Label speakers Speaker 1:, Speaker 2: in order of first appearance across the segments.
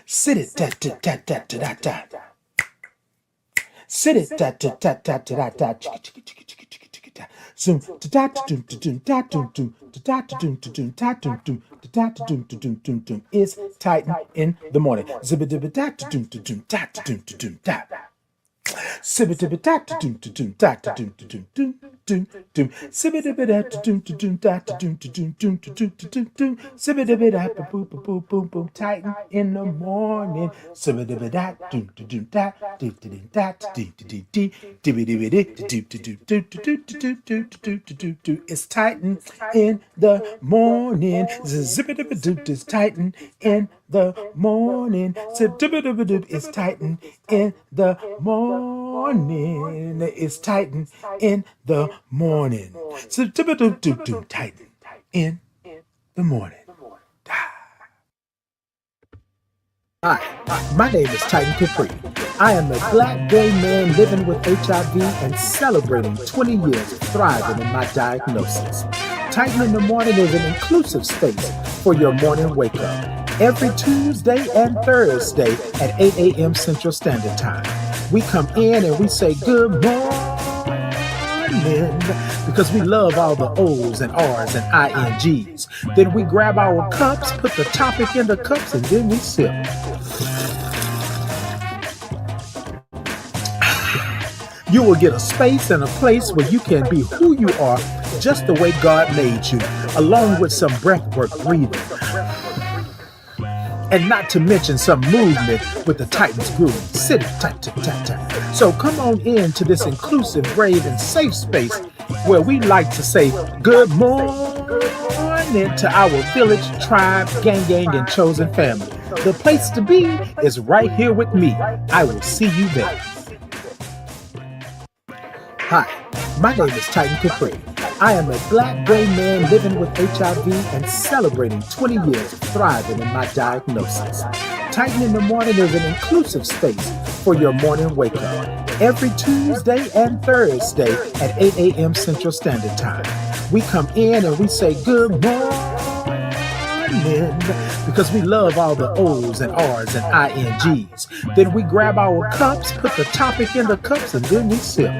Speaker 1: Sit it, da da da da da da da. Sit it, da da da da da da da. Zoom, da da da doom doom da doom doom da da doom doom da doom doom da da doom doom doom doom. It's Titan in the morning. Zibba dibba da doom doom da doom doom da. Sibba da doom doom da doom doom doom doom doom. Sibba da doom doom da doom doom doom doom doom. Sibba da boom boom boom boom boom. Titan in the morning. Sibba da doom doom da doom doom da doom doom doom. It's Titan in the morning. It's Titan in the morning. It's Titan in the morning. It's Titan in the morning. Titan in the morning. Hi, my name is Titan Capri. I am a black gay man living with HIV and celebrating 20 years of thriving in my diagnosis. Titan in the Morning is an inclusive space for your morning wake up. Every Tuesday and Thursday at 8 a.m. Central Standard Time. We come in and we say good morning because we love all the O's and R's and INGs. Then we grab our cups, put the topic in the cups, and then we sip. You will get a space and a place where you can be who you are just the way God made you, along with some breathwork breathing. And not to mention some movement with the Titans groove. Sit it, tat, tat, tat, tat. So come on in to this inclusive, brave, and safe space where we like to say good morning to our village, tribe, gang, and chosen family. The place to be is right here with me. I will see you there. Hi, my name is Titan Capri. I am a black gay man living with HIV and celebrating 20 years of thriving in my diagnosis. Titan in the Morning is an inclusive space for your morning wake up. Every Tuesday and Thursday at 8 a.m. Central Standard Time. We come in and we say good morning because we love all the O's and R's and INGs. Then we grab our cups, put the topic in the cups, and then we sip.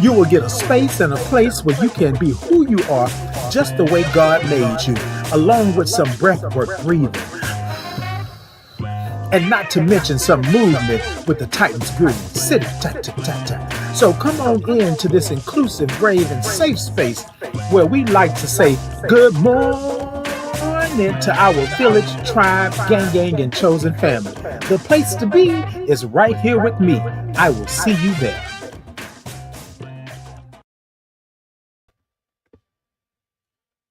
Speaker 1: You will get a space and a place where you can be who you are just the way God made you, along with some breathwork breathing. And not to mention some movement with the Titans groove. Sit it, tat, tat, tat, tat. So come on in to this inclusive, brave, and safe space where we like to say good morning to our village, tribe, gang, and chosen family. The place to be is right here with me. I will see you there.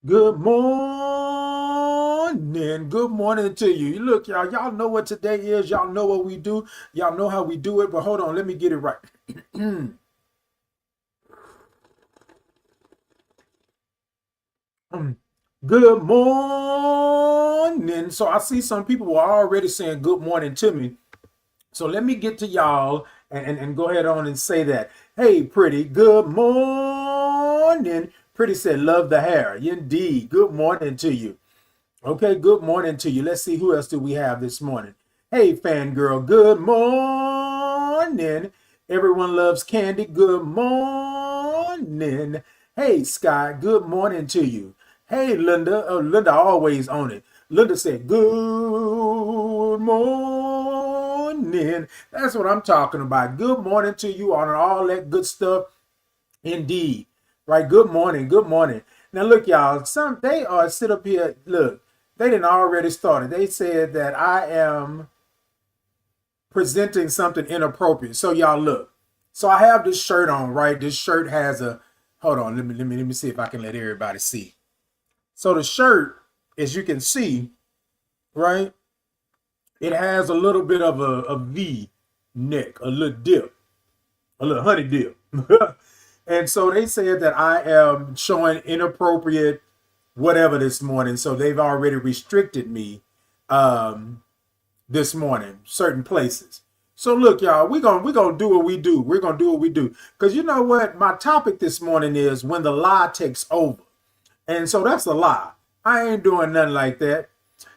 Speaker 1: Good morning. Good morning to you. Look, y'all know what today is. Y'all know what we do. Y'all know how we do it. But hold on, let me get it right. Good morning. So I see some people were already saying good morning to me. So let me get to y'all and go ahead on and say that. Hey, pretty, good morning. Pretty said, love the hair. Indeed. Good morning to you. Okay, good morning to you. Let's see, who else do we have this morning? Hey, fangirl, good morning. Everyone loves candy. Good morning. Hey, Sky, good morning to you. Hey, Linda. Oh, Linda always on it. Linda said, good morning. That's what I'm talking about. Good morning to you on all that good stuff. Indeed. Right. Good morning. Good morning. Now, look, y'all, they are sit up here. Look, they didn't already started. They said that I am presenting something inappropriate. So y'all look. So I have this shirt on, right? This shirt has a, hold on. Let me see if I can let everybody see. So the shirt, as you can see, right? It has a little bit of a V neck, a little dip, a little honey dip. And so they said that I am showing inappropriate whatever this morning. So they've already restricted me this morning, certain places. So look, y'all, we're gonna do what we do. We're gonna do what we do. Because you know what? My topic this morning is when the lie takes over. And so that's a lie. I ain't doing nothing like that.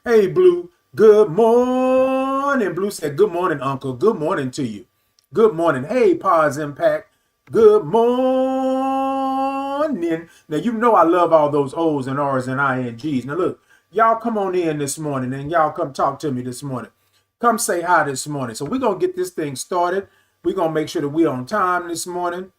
Speaker 1: Hey, Blue, good morning. Blue said, good morning, Uncle. Good morning to you. Good morning. Hey, Pause Impact. Good morning. Now, you know I love all those O's and R's and INGs. Now, look, y'all come on in this morning and y'all come talk to me this morning. Come say hi this morning. So we're going to get this thing started. We're going to make sure that we're on time this morning.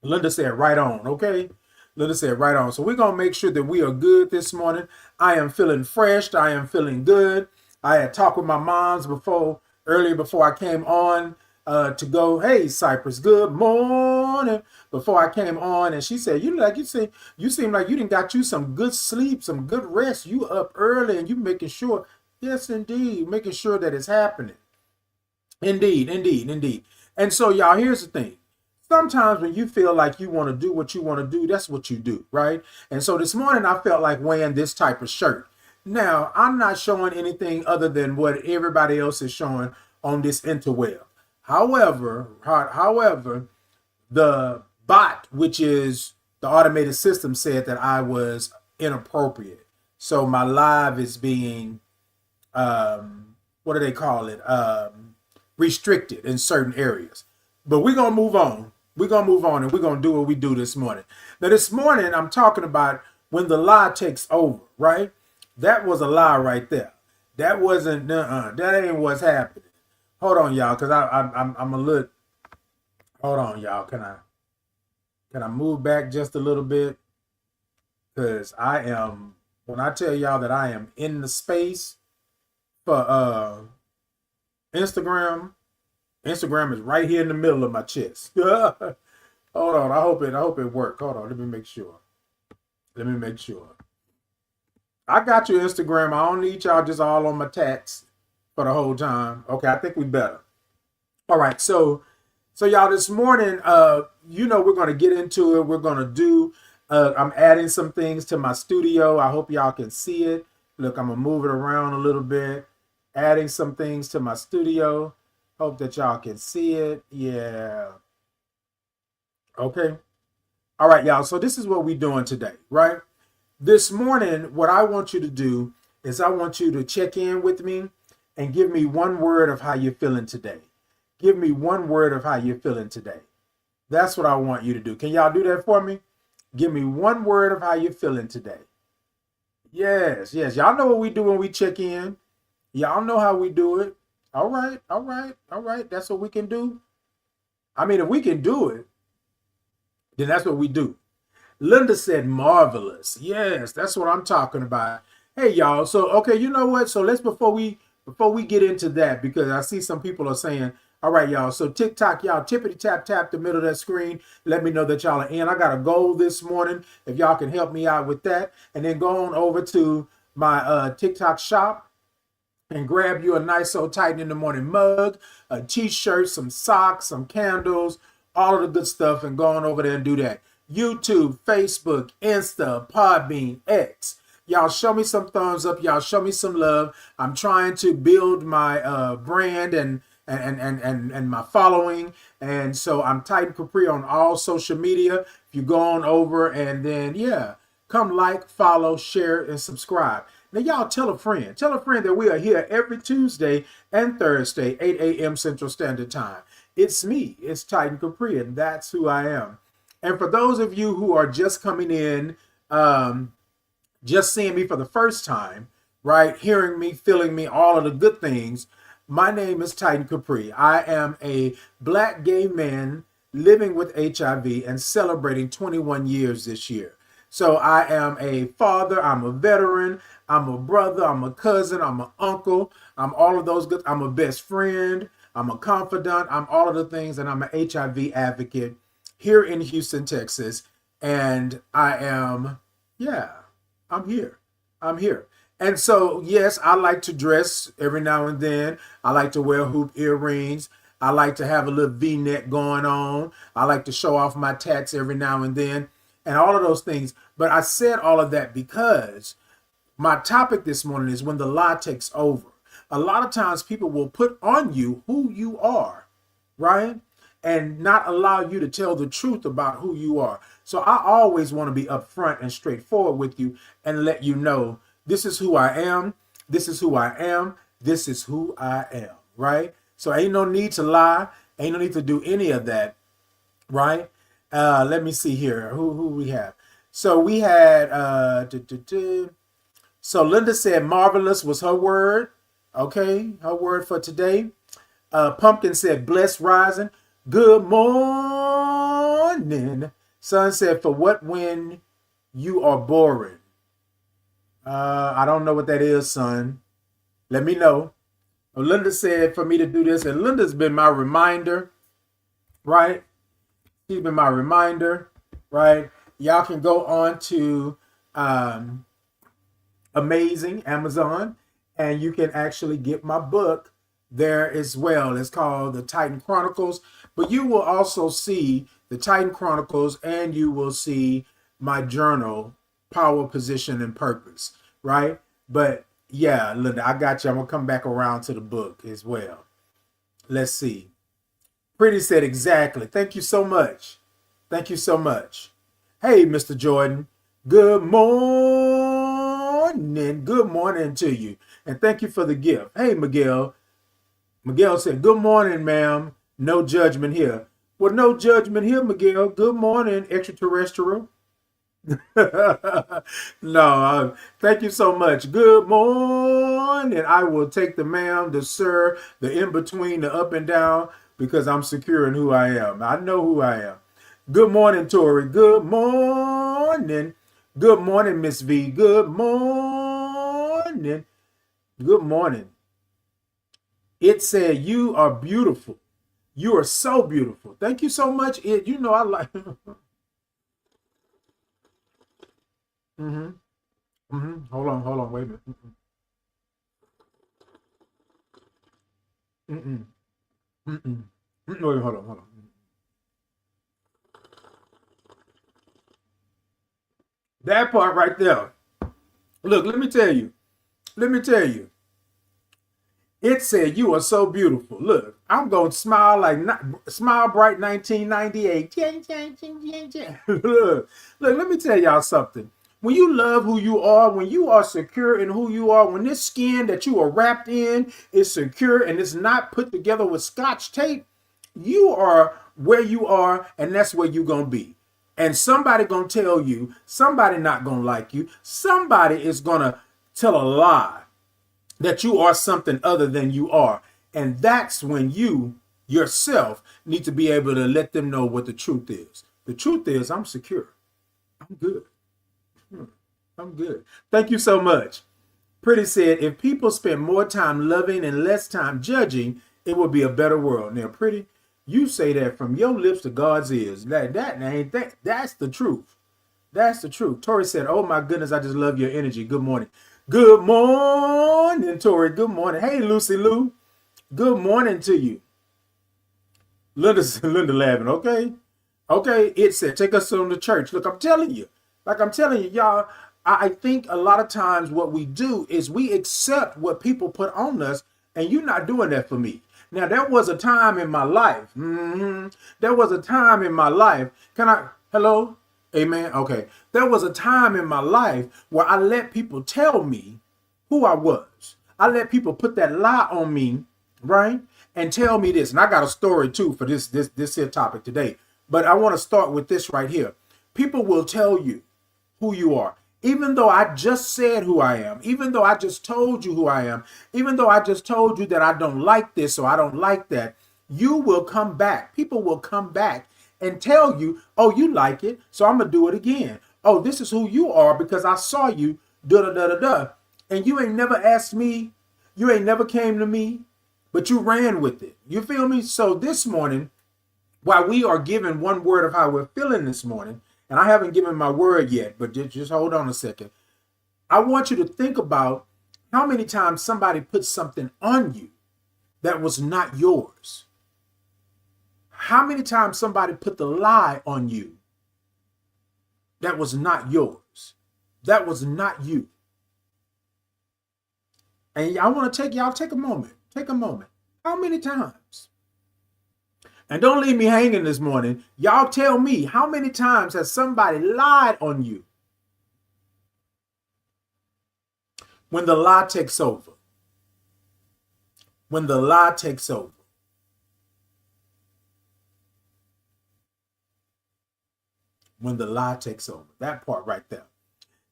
Speaker 1: Linda said right on, okay? Linda said right on. So we're going to make sure that we are good this morning. I am feeling fresh. I am feeling good. I had talked with my moms earlier before I came on to go, hey, Cypress, good morning. Before I came on, and she said, you seem like you didn't got you some good sleep, some good rest. You up early and you making sure, yes, indeed, making sure that it's happening. Indeed, indeed, indeed. And so, y'all, here's the thing. Sometimes when you feel like you want to do what you want to do, that's what you do, right? And so this morning I felt like wearing this type of shirt. Now, I'm not showing anything other than what everybody else is showing on this interweb. However, the bot, which is the automated system, said that I was inappropriate. So my live is being, what do they call it? Restricted in certain areas. But we're going to move on. We're going to move on and we're going to do what we do this morning. Now, this morning, I'm talking about when the lie takes over, right? That was a lie right there. That wasn't, that ain't what's happening. Hold on, y'all, because I'm a little, hold on, y'all. Can I move back just a little bit? Because when I tell y'all that I am in the space for Instagram is right here in the middle of my chest. Hold on, I hope it worked. Hold on, let me make sure. I got your Instagram. I don't need y'all just all on my tats for the whole time. Okay, I think we better. All right, so y'all, this morning, we're gonna get into it. We're gonna do. I'm adding some things to my studio. I hope y'all can see it. Look, I'm gonna move it around a little bit. Adding some things to my studio. Hope that y'all can see it. Yeah. Okay. All right, y'all. So this is what we're doing today, right? This morning, what I want you to do is I want you to check in with me and give me one word of how you're feeling today. Give me one word of how you're feeling today. That's what I want you to do. Can y'all do that for me? Give me one word of how you're feeling today. Yes. Y'all know what we do when we check in. Y'all know how we do it. All right. That's what we can do. I mean, if we can do it, then that's what we do. Linda said marvelous. Yes, that's what I'm talking about. Hey, y'all. So, okay, you know what? So let's, before we get into that, because I see some people are saying, all right, y'all. So TikTok, y'all, tippity tap the middle of that screen. Let me know that y'all are in. I got a goal this morning. If y'all can help me out with that. And then go on over to my TikTok shop and grab you a nice old Titan in the Morning mug, a t-shirt, some socks, some candles, all of the good stuff, and go on over there and do that. YouTube, Facebook, Insta, Podbean, X. Y'all show me some thumbs up. Y'all show me some love. I'm trying to build my brand and my following. And so I'm Titan Capri on all social media. If you go on over and then, yeah, come like, follow, share, and subscribe. Now, y'all tell a friend. Tell a friend that we are here every Tuesday and Thursday, 8 a.m. Central Standard Time. It's me. It's Titan Capri, and that's who I am. And for those of you who are just coming in, just seeing me for the first time, right, hearing me, feeling me, all of the good things, my name is Titan Capri. I am a Black gay man living with HIV and celebrating 21 years this year. So I am a father, I'm a veteran, I'm a brother, I'm a cousin, I'm an uncle, I'm all of those good, I'm a best friend, I'm a confidant, I'm all of the things, and I'm an HIV advocate here in Houston, Texas. And I am, yeah, I'm here. And so, yes, I like to dress every now and then. I like to wear hoop earrings. I like to have a little V-neck going on. I like to show off my tats every now and then and all of those things. But I said all of that because my topic this morning is when the lie takes over. A lot of times people will put on you who you are, right? and not allow you to tell the truth about who you are. So I always want to be upfront and straightforward with you and let you know this is who I am. This is who I am. This is who I am, right? So ain't no need to lie. Ain't no need to do any of that, right? Let me see here. Who we have? So we had so Linda said marvelous was her word. Okay, her word for today. Pumpkin said blessed rising. Good morning. Sun said for what when you are boring. I don't know what that is, son. Let me know. Linda said for me to do this, and Linda's been my reminder, right? She's been my reminder, right? Y'all can go on to Amazing Amazon, and you can actually get my book there as well. It's called The Titan Chronicles, but you will also see the Titan Chronicles, and you will see my journal, Power, Position, and Purpose, right? But yeah, Linda, I got you. I'm gonna come back around to the book as well. Let's see. Pretty said exactly. Thank you so much. Thank you so much. Hey, Mr. Jordan. Good morning. Good morning to you. And thank you for the gift. Hey, Miguel. Miguel said, good morning, ma'am. No judgment here. Well, no judgment here, Miguel. Good morning, extraterrestrial. No, thank you so much. Good morning. I will take the ma'am, the sir, the in between, the up and down, because I'm secure in who I am. I know who I am. Good morning, Tori. Good morning. Good morning, Miss V. Good morning. Good morning. It said, you are beautiful. You are so beautiful. Thank you so much. You know I like. Hold on. Wait a minute. Wait, hold on. That part right there. Look, let me tell you. It said you are so beautiful. Look, I'm gonna smile like smile bright 1998. Look, let me tell y'all something. When you love who you are, when you are secure in who you are, when this skin that you are wrapped in is secure and it's not put together with scotch tape, you are where you are, and that's where you're gonna be. And somebody gonna tell you, somebody not gonna like you, somebody is gonna tell a lie that you are something other than you are. And that's when you yourself need to be able to let them know what the truth is. The truth is I'm secure. I'm good. I'm good. Thank you so much. Pretty said, if people spend more time loving and less time judging, it will be a better world. Now, Pretty, you say that from your lips to God's ears. That's the truth. That's the truth. Tori said, oh my goodness, I just love your energy. Good morning. Good morning, Tori. Good morning. Hey, Lucy Lou. Good morning to you. Linda laughing. Okay. It said, take us on to church. Look, I'm telling you, y'all, I think a lot of times what we do is we accept what people put on us, and you're not doing that for me. Now, there was a time in my life. There was a time in my life. Hello? Amen. Okay. There was a time in my life where I let people tell me who I was. I let people put that lie on me, right? And tell me this. And I got a story too for this here topic today. But I want to start with this right here. People will tell you who you are. Even though I just said who I am, even though I just told you who I am, even though I just told you that I don't like this or I don't like that, you will come back. People will come back and tell you, oh, you like it, so I'm going to do it again. Oh, this is who you are because I saw you, da-da-da-da-da. And you ain't never asked me, you ain't never came to me, but you ran with it. You feel me? So this morning, while we are given one word of how we're feeling this morning, and I haven't given my word yet, but just hold on a second. I want you to think about how many times somebody put something on you that was not yours. How many times somebody put the lie on you that was not yours, that was not you. And I want to take a moment. How many times? And don't leave me hanging this morning. Y'all tell me, how many times has somebody lied on you? When the lie takes over. When the lie takes over. When the lie takes over. That part right there.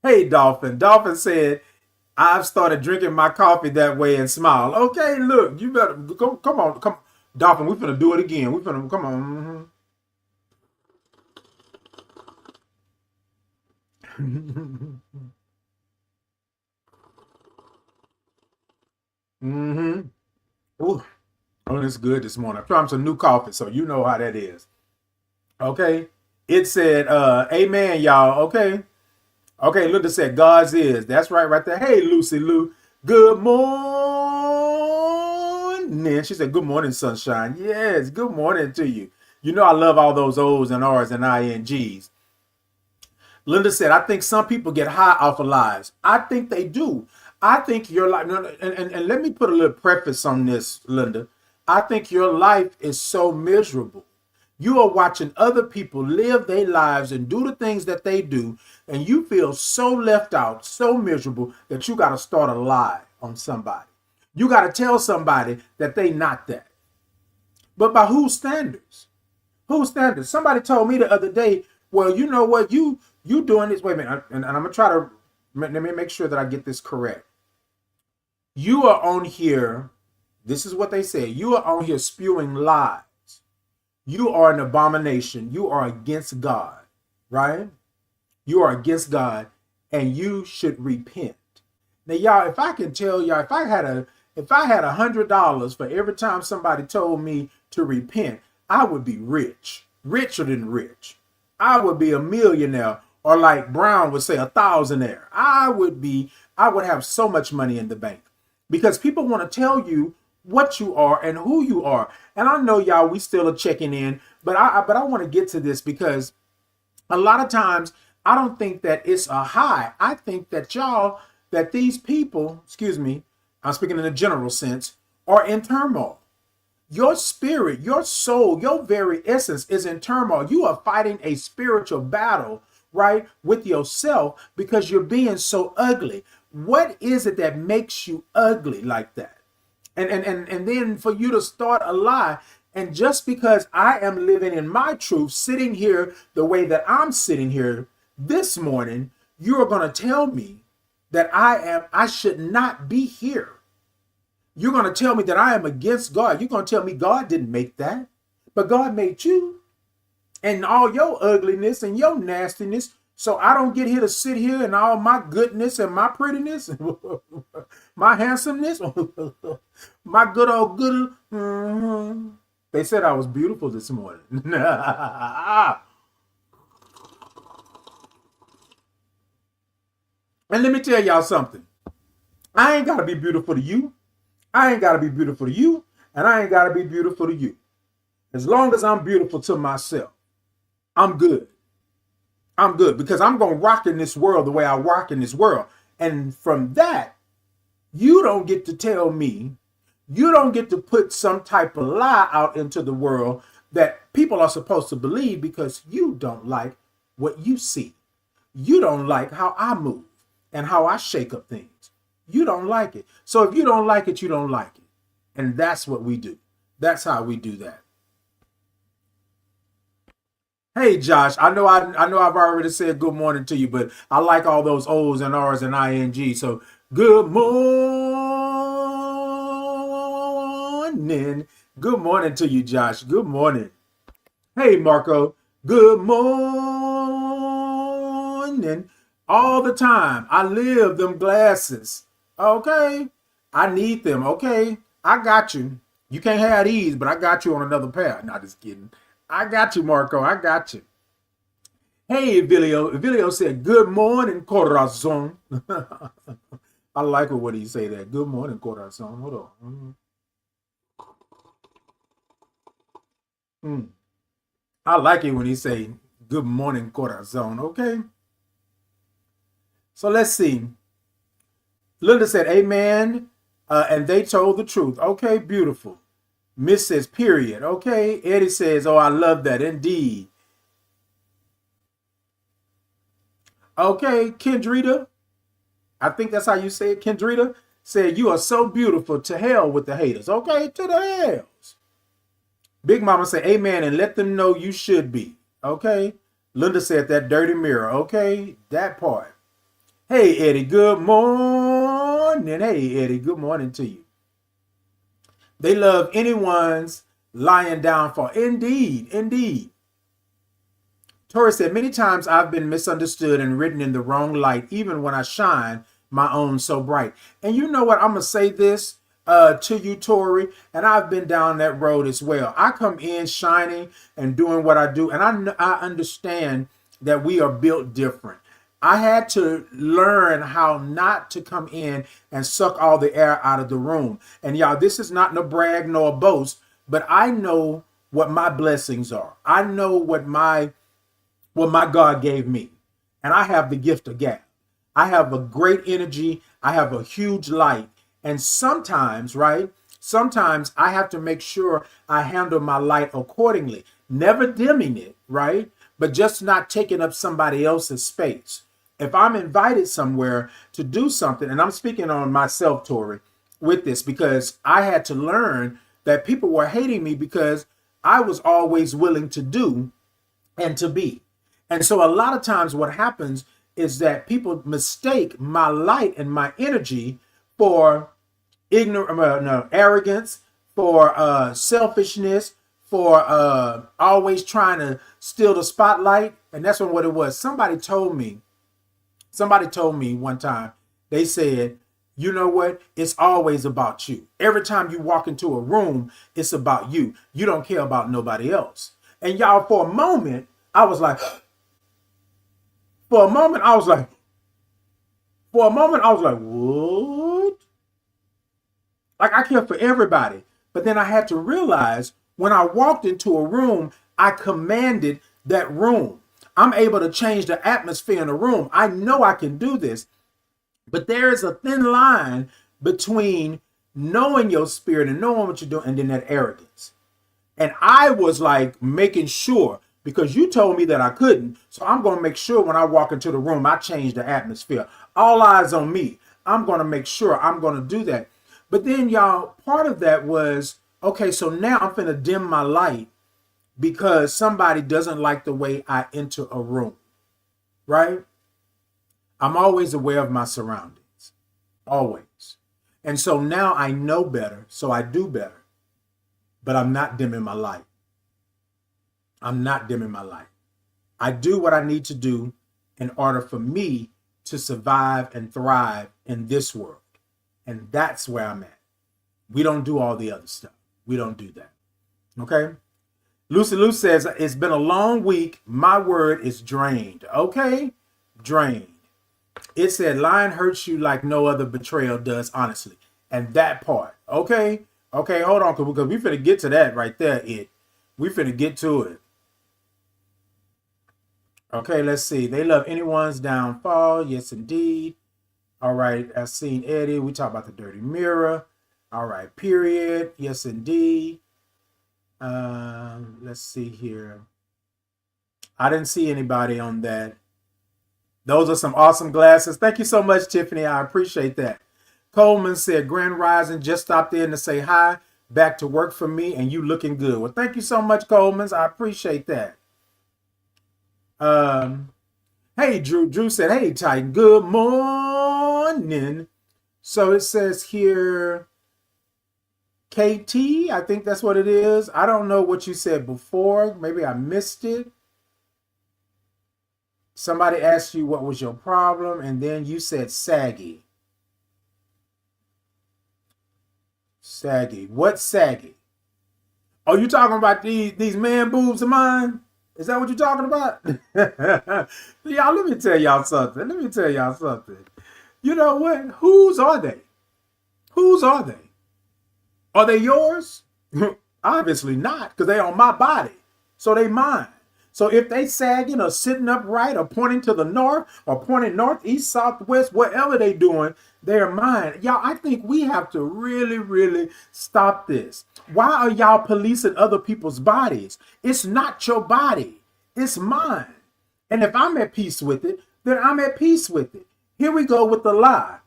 Speaker 1: Hey, Dolphin. Dolphin said, I've started drinking my coffee that way and smile. Okay, look, you better come on, come, Dolphin. We finna do it again. We finna come on. Mm-hmm. Ooh, oh, it's good this morning. I'm trying some new coffee, so you know how that is. Okay. It said, amen, y'all. Okay. Okay, Linda said, God's is. That's right there. Hey, Lucy Lou. Good morning. She said, good morning, sunshine. Yes, good morning to you. You know I love all those O's and R's and INGs. Linda said, I think some people get high off of lies. I think they do. I think your life, and let me put a little preface on this, Linda. I think your life is so miserable. You are watching other people live their lives and do the things that they do, and you feel so left out, so miserable that you got to start a lie on somebody. You got to tell somebody that they not that. But by whose standards? Whose standards? Somebody told me the other day, well, you know what, you doing this. Wait a minute, and I'm gonna try to let me make sure that I get this correct. You are on here. This is what they say. You are on here spewing lies. You are an abomination. You are against God, right? You are against God, and you should repent. Now, y'all, if I can tell y'all, if I had $100 for every time somebody told me to repent, I would be rich, richer than rich. I would be a millionaire, or like Brown would say, a thousandaire. I would have so much money in the bank, because people want to tell you what you are and who you are. And I know y'all, we still are checking in, but I want to get to this, because a lot of times I don't think that it's a high. I think that that these people, excuse me, I'm speaking in a general sense, are in turmoil. Your spirit, your soul, your very essence is in turmoil. You are fighting a spiritual battle, right, with yourself, because you're being so ugly. What is it that makes you ugly like that? And then for you to start a lie, and just because I am living in my truth, sitting here the way that I'm sitting here this morning, you are going to tell me that I should not be here. You're going to tell me that I am against God. You're going to tell me God didn't make that, but God made you and all your ugliness and your nastiness. So I don't get here to sit here and all my goodness and my prettiness, my handsomeness, my good old good. They said I was beautiful this morning. And let me tell y'all something. I ain't got to be beautiful to you. I ain't got to be beautiful to you. And I ain't got to be beautiful to you. As long as I'm beautiful to myself, I'm good. I'm good, because I'm going to rock in this world the way I rock in this world. And from that, you don't get to tell me, you don't get to put some type of lie out into the world that people are supposed to believe, because you don't like what you see. You don't like how I move and how I shake up things. You don't like it. So if you don't like it, you don't like it. And that's what we do. That's how we do that. Hey Josh, I know I've already said good morning to you, but I like all those O's and R's and ING. So good morning. Good morning to you, Josh. Good morning. Hey Marco, good morning. All the time. I live them glasses. Okay. I need them. Okay. I got you. You can't have these, but I got you on another pair. Not just kidding. I got you, Marco. I got you. Hey, Vilio. Vilio said, good morning, corazon. I like it when he say that. Good morning, corazon. Hold on. I like it when he say, good morning, corazon. Okay. So let's see. Linda said, amen. And they told the truth. Okay, beautiful. Miss says, period. Okay. Eddie says, oh, I love that. Indeed. Okay. Kendrita, I think that's how you say it. Kendrita said, you are so beautiful. To hell with the haters. Okay. To the hells. Big Mama said, amen. And let them know you should be. Okay. Linda said, that dirty mirror. Okay. That part. Hey, Eddie. Good morning. Hey, Eddie. Good morning to you. They love anyone's lying down for. Indeed, indeed. Tori said, many times I've been misunderstood and written in the wrong light, even when I shine my own so bright. And you know what? I'm going to say this to you, Tori, and I've been down that road as well. I come in shining and doing what I do, and I understand that we are built different. I had to learn how not to come in and suck all the air out of the room. And y'all, this is not no brag nor a boast, but I know what my blessings are. I know what my God gave me. And I have the gift of gab. I have a great energy. I have a huge light. And sometimes, right? Sometimes I have to make sure I handle my light accordingly, never dimming it, right? But just not taking up somebody else's space. If I'm invited somewhere to do something, and I'm speaking on myself, Tori, with this, because I had to learn that people were hating me because I was always willing to do and to be. And so a lot of times what happens is that people mistake my light and my energy for arrogance, for selfishness, for always trying to steal the spotlight. And that's what it was. Somebody told me one time, they said, you know what? It's always about you. Every time you walk into a room, it's about you. You don't care about nobody else. And y'all, for a moment, I was like, what? Like, I care for everybody. But then I had to realize when I walked into a room, I commanded that room. I'm able to change the atmosphere in a room. I know I can do this. But there is a thin line between knowing your spirit and knowing what you're doing and then that arrogance. And I was like making sure, because you told me that I couldn't. So I'm going to make sure when I walk into the room, I change the atmosphere. All eyes on me. I'm going to make sure I'm going to do that. But then, y'all, part of that was, okay, so now I'm going to dim my light because somebody doesn't like the way I enter a room, right? I'm always aware of my surroundings, always. And so now I know better, so I do better, but I'm not dimming my light. I'm not dimming my light. I do what I need to do in order for me to survive and thrive in this world. And that's where I'm at. We don't do all the other stuff. We don't do that. Okay? Lucy Lou says, it's been a long week. My word is drained. Okay? Drained. It said, lying hurts you like no other betrayal does, honestly. And that part. Okay? Okay, hold on, because we finna get to that right there, We finna get to it. Okay, let's see. They love anyone's downfall. Yes, indeed. All right, I've seen Eddie. We talk about the dirty mirror. All right, period. Yes, indeed. Let's see here. I didn't see anybody on that. Those are some awesome glasses. Thank you so much, Tiffany. I appreciate that. Coleman said, Grand Rising, just stopped in to say hi. Back to work for me, and you looking good. Well, thank you so much, Coleman. I appreciate that. Hey, Drew. Drew said, hey, Titan, good morning. So it says here, KT, I think that's what it is. I don't know what you said before. Maybe I missed it. Somebody asked you what was your problem, and then you said saggy. Saggy. What's saggy? Oh, you talking about these man boobs of mine? Is that what you're talking about? Y'all, let me tell y'all something. You know what? Whose are they? Whose are they? Are they yours? Obviously not, because they're on my body. So they mine. So if they sagging or sitting upright or pointing to the north or pointing northeast, southwest, whatever they doing, they're mine. Y'all, I think we have to really, really stop this. Why are y'all policing other people's bodies? It's not your body. It's mine. And if I'm at peace with it, then I'm at peace with it. Here we go with the lie.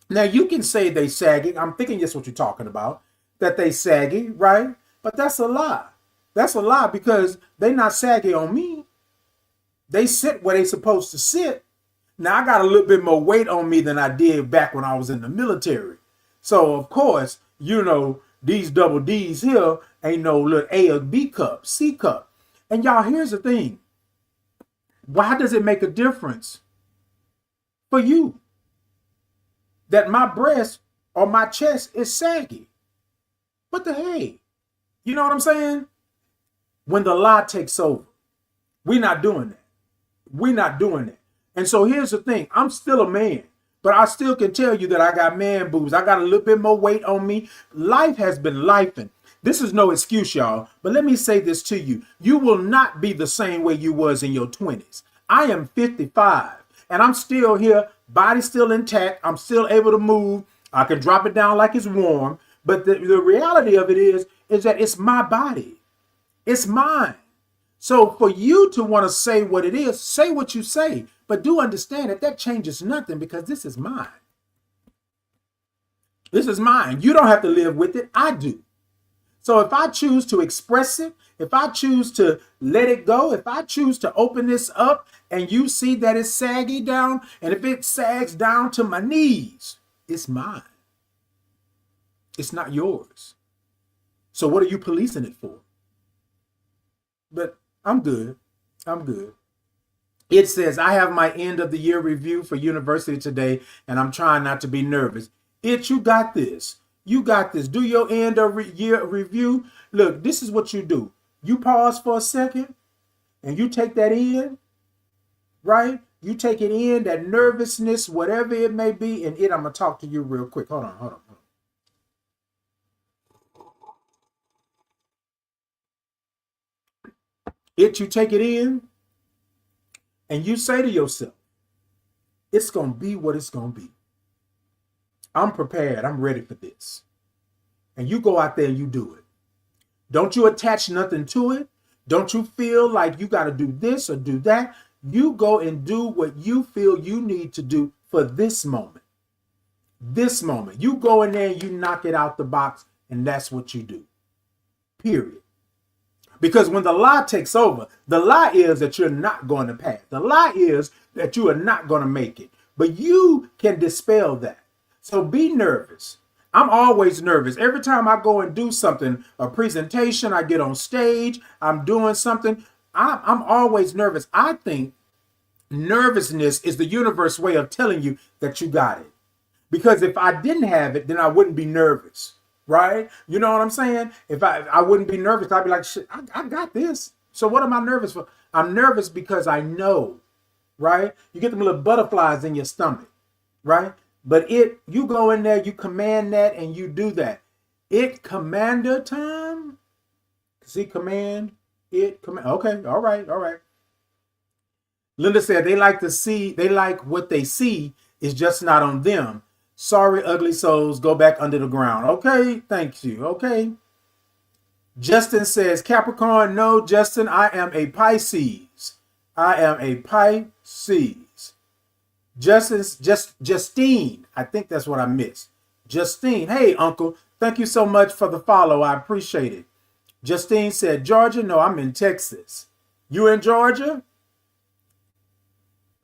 Speaker 1: Now you can say they sagging. I'm thinking that's what you're talking about, that they saggy, right? But that's a lie. That's a lie because they not saggy on me. They sit where they supposed to sit. Now I got a little bit more weight on me than I did back when I was in the military. So of course, you know, these double D's here ain't no little A or B cup, C cup. And y'all, here's the thing. Why does it make a difference for you that my breast or my chest is saggy? What the hey? You know what I'm saying? When the lie takes over, we're not doing that. We're not doing that. And so here's the thing. I'm still a man, but I still can tell you that I got man boobs. I got a little bit more weight on me. Life has been lifing. This is no excuse, y'all. But let me say this to you. You will not be the same way you was in your 20s. I am 55 and I'm still here. Body still intact. I'm still able to move. I can drop it down like it's warm. But the reality of it is that it's my body. It's mine. So for you to want to say what it is, say what you say. But do understand that changes nothing because this is mine. This is mine. You don't have to live with it. I do. So if I choose to express it, if I choose to let it go, if I choose to open this up and you see that it's saggy down, and if it sags down to my knees, it's mine. It's not yours. So what are you policing it for? But I'm good. I'm good. It says, I have my end of the year review for university today, and I'm trying not to be nervous. You got this. You got this. Do your end of year review. Look, this is what you do. You pause for a second and you take that in, right? You take it in, that nervousness, whatever it may be. And I'm going to talk to you real quick. Hold on. You take it in and you say to yourself, it's going to be what it's going to be. I'm prepared. I'm ready for this. And you go out there and you do it. Don't you attach nothing to it. Don't you feel like you got to do this or do that. You go and do what you feel you need to do for this moment. This moment. You go in there and you knock it out the box, and that's what you do. Period. Because when the lie takes over, the lie is that you're not going to pass. The lie is that you are not going to make it. But you can dispel that. So be nervous. I'm always nervous. Every time I go and do something, a presentation, I get on stage, I'm doing something, I'm always nervous. I think nervousness is the universe way of telling you that you got it. Because if I didn't have it, then I wouldn't be nervous, right? You know what I'm saying? If I wouldn't be nervous, I'd be like, shit, I got this. So what am I nervous for? I'm nervous because I know, right? You get them little butterflies in your stomach, right? But you go in there, you command that, and you do that. Commander time. See, command. Okay, all right. Linda said they like what they see is just not on them. Sorry, ugly souls, go back under the ground. Okay, thank you. Okay. Justin says, Capricorn, no, Justin, I am a Pisces. Justine, I think that's what I missed. Justine, hey, uncle, thank you so much for the follow. I appreciate it. Justine said, Georgia, no, I'm in Texas. You in Georgia?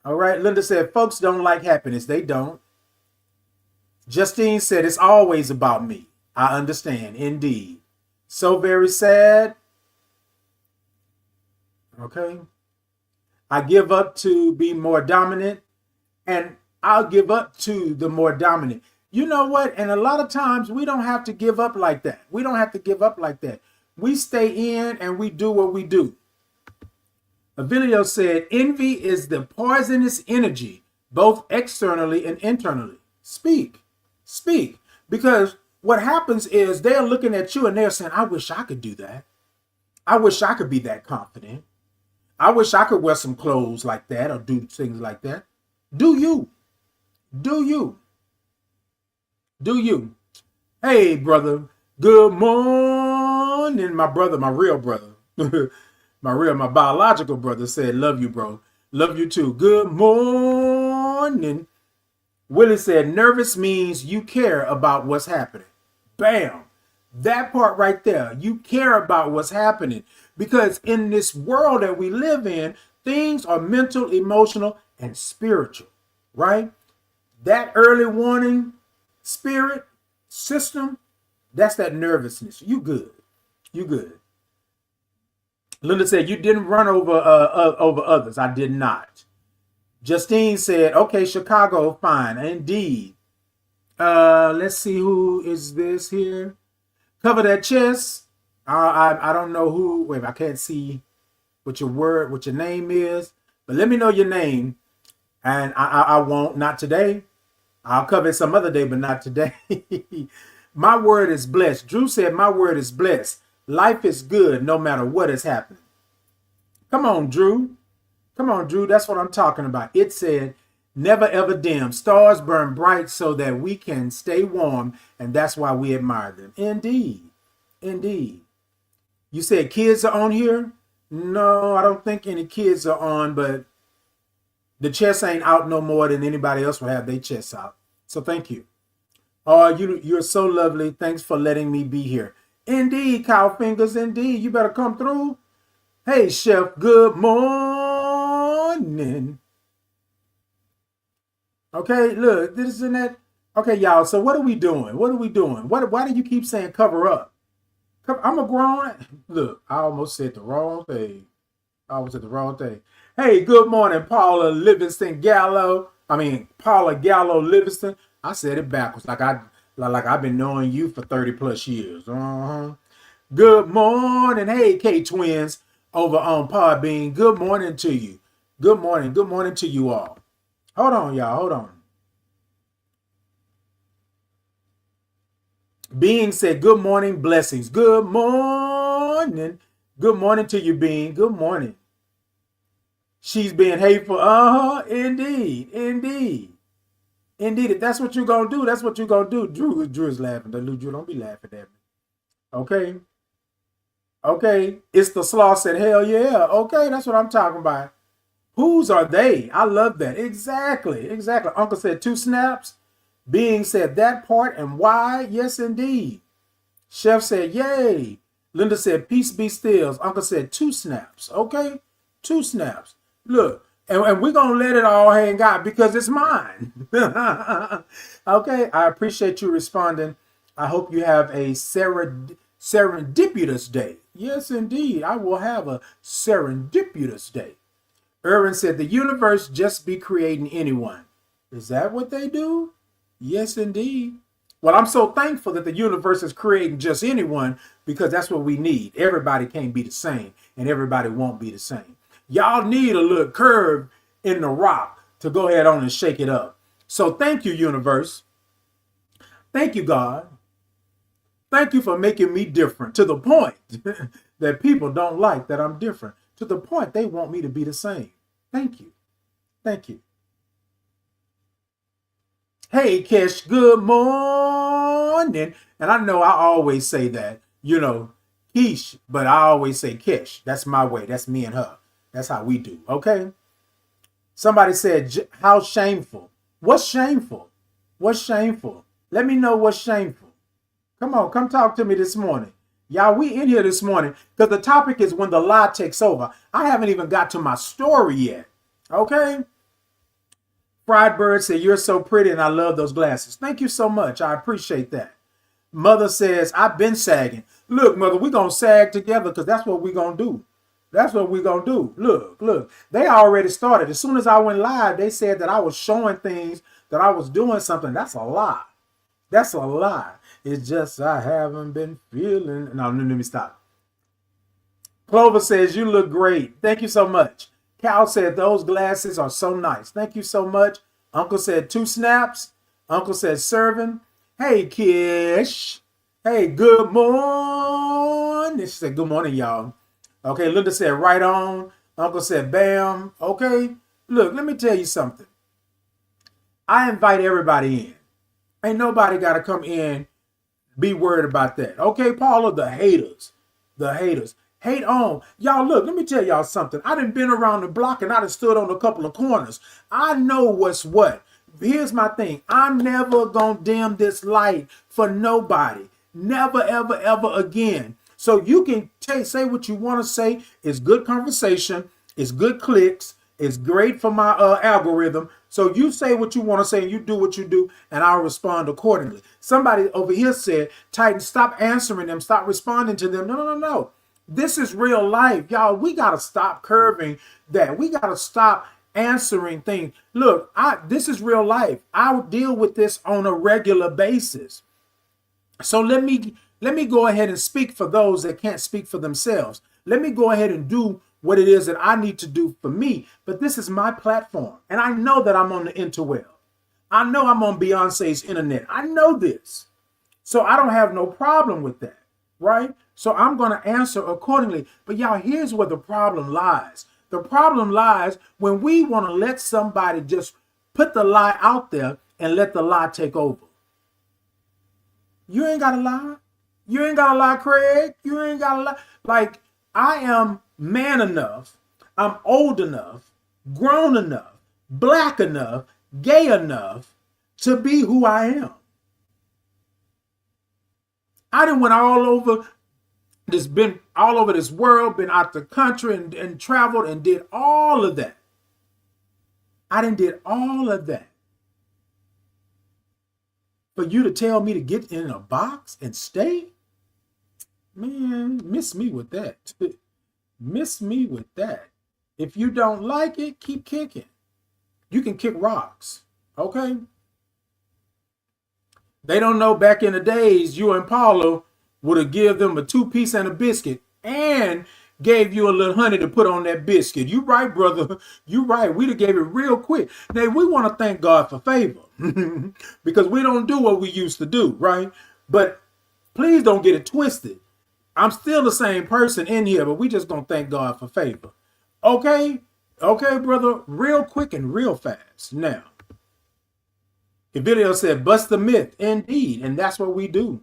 Speaker 1: All right. Linda said, folks don't like happiness. They don't. Justine said, it's always about me. I understand. Indeed. So very sad. Okay. I give up to be more dominant. And I'll give up to the more dominant. You know what? And a lot of times we don't have to give up like that. We don't have to give up like that. We stay in and we do what we do. Avilio said, envy is the poisonous energy, both externally and internally. Speak. Because what happens is they're looking at you and they're saying, I wish I could do that. I wish I could be that confident. I wish I could wear some clothes like that or do things like that. Do you? Do you? Do you? Hey, brother. Good morning, my brother, my real brother. My biological brother said, love you, bro. Love you too. Good morning. Willie said, nervous means you care about what's happening. Bam. That part right there. You care about what's happening. Because in this world that we live in, things are mental, emotional, and spiritual, right? That early warning spirit system, that's that nervousness. You good. You good. Linda said, you didn't run over others. I did not. Justine said, okay, Chicago, fine. Indeed. Let's see, who is this here? Cover that chest. I don't know who. Wait, I can't see what your name is. But let me know your name. And I won't, not today. I'll cover it some other day, but not today. My word is blessed. Drew said, my word is blessed. Life is good no matter what is happening. Come on, Drew. Come on, Drew. That's what I'm talking about. It said, never ever dim. Stars burn bright so that we can stay warm, and that's why we admire them. Indeed. Indeed. You said kids are on here? No, I don't think any kids are on, but the chest ain't out no more than anybody else will have their chests out. So thank you. Oh, you're so lovely. Thanks for letting me be here. Indeed, cow fingers. Indeed. You better come through. Hey, Chef. Good morning. Okay, look, this and that. Okay, y'all. So what are we doing? What are we doing? Why do you keep saying cover up? I'm a grown. Look, I almost said the wrong thing. Hey, good morning, Paula Gallo Livingston. I said it backwards, like I've been knowing you for 30 plus years. Good morning, hey, K Twins over on Podbean. Good morning to you. Good morning to you all. Hold on, y'all. Hold on. Being said, good morning, blessings. Good morning. Good morning to you, Being. Good morning. She's being hateful. Indeed. If that's what you're going to do, that's what you're going to do. Drew is laughing. Drew, don't be laughing at me. Okay. It's the sloth said, hell yeah. Okay, that's what I'm talking about. Whose are they? I love that. Exactly. Uncle said 2 snaps. Being said that part and why? Yes, indeed. Chef said, yay. Linda said, peace be still. Uncle said 2 snaps. Okay, 2 snaps. Look, and we're going to let it all hang out because it's mine. Okay, I appreciate you responding. I hope you have a serendipitous day. Yes, indeed. I will have a serendipitous day. Irwin said, the universe just be creating anyone. Is that what they do? Yes, indeed. Well, I'm so thankful that the universe is creating just anyone because that's what we need. Everybody can't be the same and everybody won't be the same. Y'all need a little curve in the rock to go ahead on and shake it up. So thank you, universe. Thank you, God. Thank you for making me different to the point that people don't like that I'm different, to the point they want me to be the same. Thank you. Thank you. Hey, Kesh, good morning. And I know I always say that, Keish, but I always say Kesh. That's my way. That's me and her. That's how we do. Okay. Somebody said, how shameful. What's shameful? What's shameful? Let me know what's shameful. Come on, come talk to me this morning. Y'all, we in here this morning because the topic is when the lie takes over. I haven't even got to my story yet. Okay. Fried Bird said, you're so pretty and I love those glasses. Thank you so much. I appreciate that. Mother says, I've been sagging. Look, Mother, we're going to sag together because that's what we're going to do. That's what we're going to do. Look. They already started. As soon as I went live, they said that I was showing things, that I was doing something. That's a lie. That's a lie. It's just I haven't been feeling. No, let me stop. Clover says, you look great. Thank you so much. Cal said, those glasses are so nice. Thank you so much. Uncle said 2 snaps. Uncle said serving. Hey, Kish. Hey, good morning. She said, good morning, y'all. Okay, Linda said, right on. Uncle said, bam. Okay. Look, let me tell you something. I invite everybody in. Ain't nobody got to come in, be worried about that. Okay, Paula, the haters. The haters. Hate on. Y'all, look, let me tell y'all something. I done been around the block and I done stood on a couple of corners. I know what's what. Here's my thing. I'm never going to dim this light for nobody. Never, ever, ever again. So you can say what you want to say. It's good conversation. It's good clicks. It's great for my algorithm. So you say what you want to say and you do what you do, and I'll respond accordingly. Somebody over here said, Titan, stop answering them. Stop responding to them. No, no, no, no. This is real life. Y'all, we got to stop curving that. We got to stop answering things. Look, this is real life. I deal with this on a regular basis. So let me go ahead and speak for those that can't speak for themselves. Let me go ahead and do what it is that I need to do for me. But this is my platform. And I know that I'm on the interweb. I know I'm on Beyonce's internet. I know this. So I don't have no problem with that, right? So I'm going to answer accordingly. But y'all, here's where the problem lies. The problem lies when we want to let somebody just put the lie out there and let the lie take over. You ain't got to lie. You ain't got to lie, Craig. You ain't got to lie. Like, I am man enough. I'm old enough, grown enough, black enough, gay enough to be who I am. I done went all over been all over this world, been out the country and traveled and did all of that. I done did all of that. For you to tell me to get in a box and stay? Man, miss me with that. Miss me with that. If you don't like it, keep kicking. You can kick rocks, okay? They don't know back in the days, you and Paulo would have given them a 2-piece and a biscuit and gave you a little honey to put on that biscuit. You right, brother. You right. We'd have gave it real quick. Now, we want to thank God for favor because we don't do what we used to do, right? But please don't get it twisted. I'm still the same person in here, but we just going to thank God for favor. Okay? Okay, brother. Real quick and real fast. Now, the video said, bust the myth. Indeed. And that's what we do.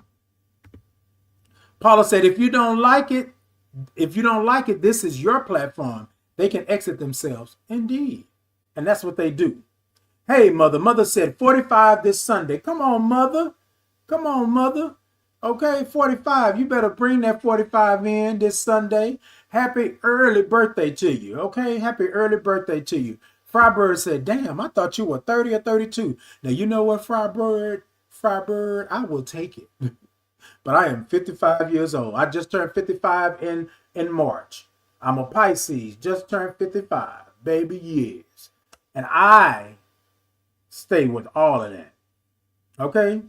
Speaker 1: Paula said, if you don't like it, this is your platform. They can exit themselves. Indeed. And that's what they do. Hey, mother. Mother said 45 this Sunday. Come on, mother. Come on, mother. Okay, 45. You better bring that 45 in this Sunday. Happy early birthday to you. Okay, happy early birthday to you. Frybird said, damn, I thought you were 30 or 32. Now, you know what, Frybird, I will take it. But I am 55 years old. I just turned 55 in March. I'm a Pisces, just turned 55, baby years. And I stay with all of that. Okay?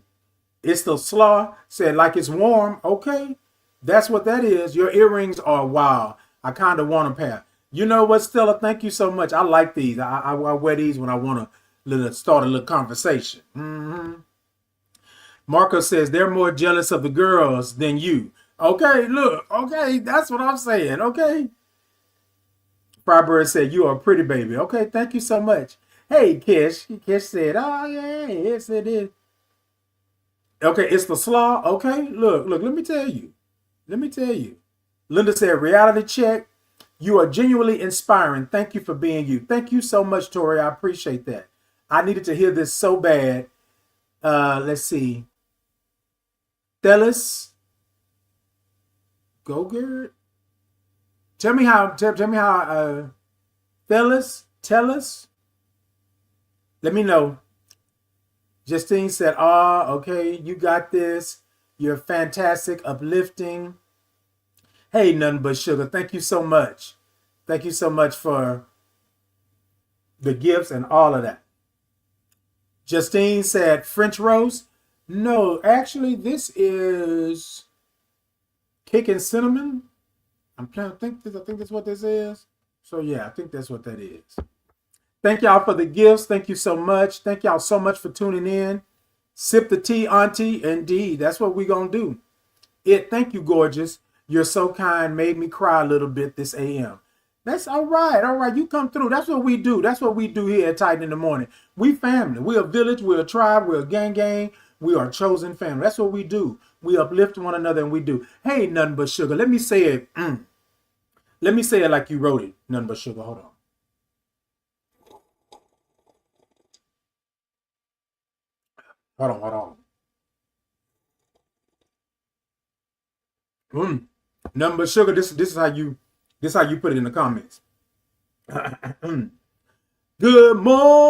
Speaker 1: It's the slaw, said like it's warm. Okay? That's what that is. Your earrings are wild. I kind of want a pair. You know what, Stella? Thank you so much. I like these. I wear these when I want to start a little conversation. Mm-hmm. Marco says they're more jealous of the girls than you. Okay, look. Okay, that's what I'm saying. Okay. Frybird said you are a pretty baby. Okay, thank you so much. Hey, Kish. Kish said, oh, yeah, yes, it is. Okay, it's the slaw. Okay, look, let me tell you. Linda said, reality check. You are genuinely inspiring. Thank you for being you. Thank you so much, Tori. I appreciate that. I needed to hear this so bad. Let's see. Thelis. Gogurt. Tell me how, Thelis, tell us. Let me know. Justine said, okay, you got this. You're fantastic, uplifting. Hey, nothing but sugar. Thank you so much. Thank you so much for the gifts and all of that. Justine said, French roast. No, actually, this is cake and cinnamon. I'm trying to think. I think that's what this is. So, yeah, I think that's what that is. Thank y'all for the gifts. Thank you so much. Thank y'all so much for tuning in. Sip the tea, auntie. Indeed, that's what we're going to do. Thank you, gorgeous. You're so kind. Made me cry a little bit this AM. That's all right. All right. You come through. That's what we do. That's what we do here at Titan in the Morning. We family. We're a village. We're a tribe. We're a gang. We are a chosen family. That's what we do. We uplift one another and we do. Hey, nothing but sugar. Let me say it. Let me say it like you wrote it. Nothing but sugar. Hold on. Hold on. Nothing but sugar. This is how you put it in the comments. Good morning,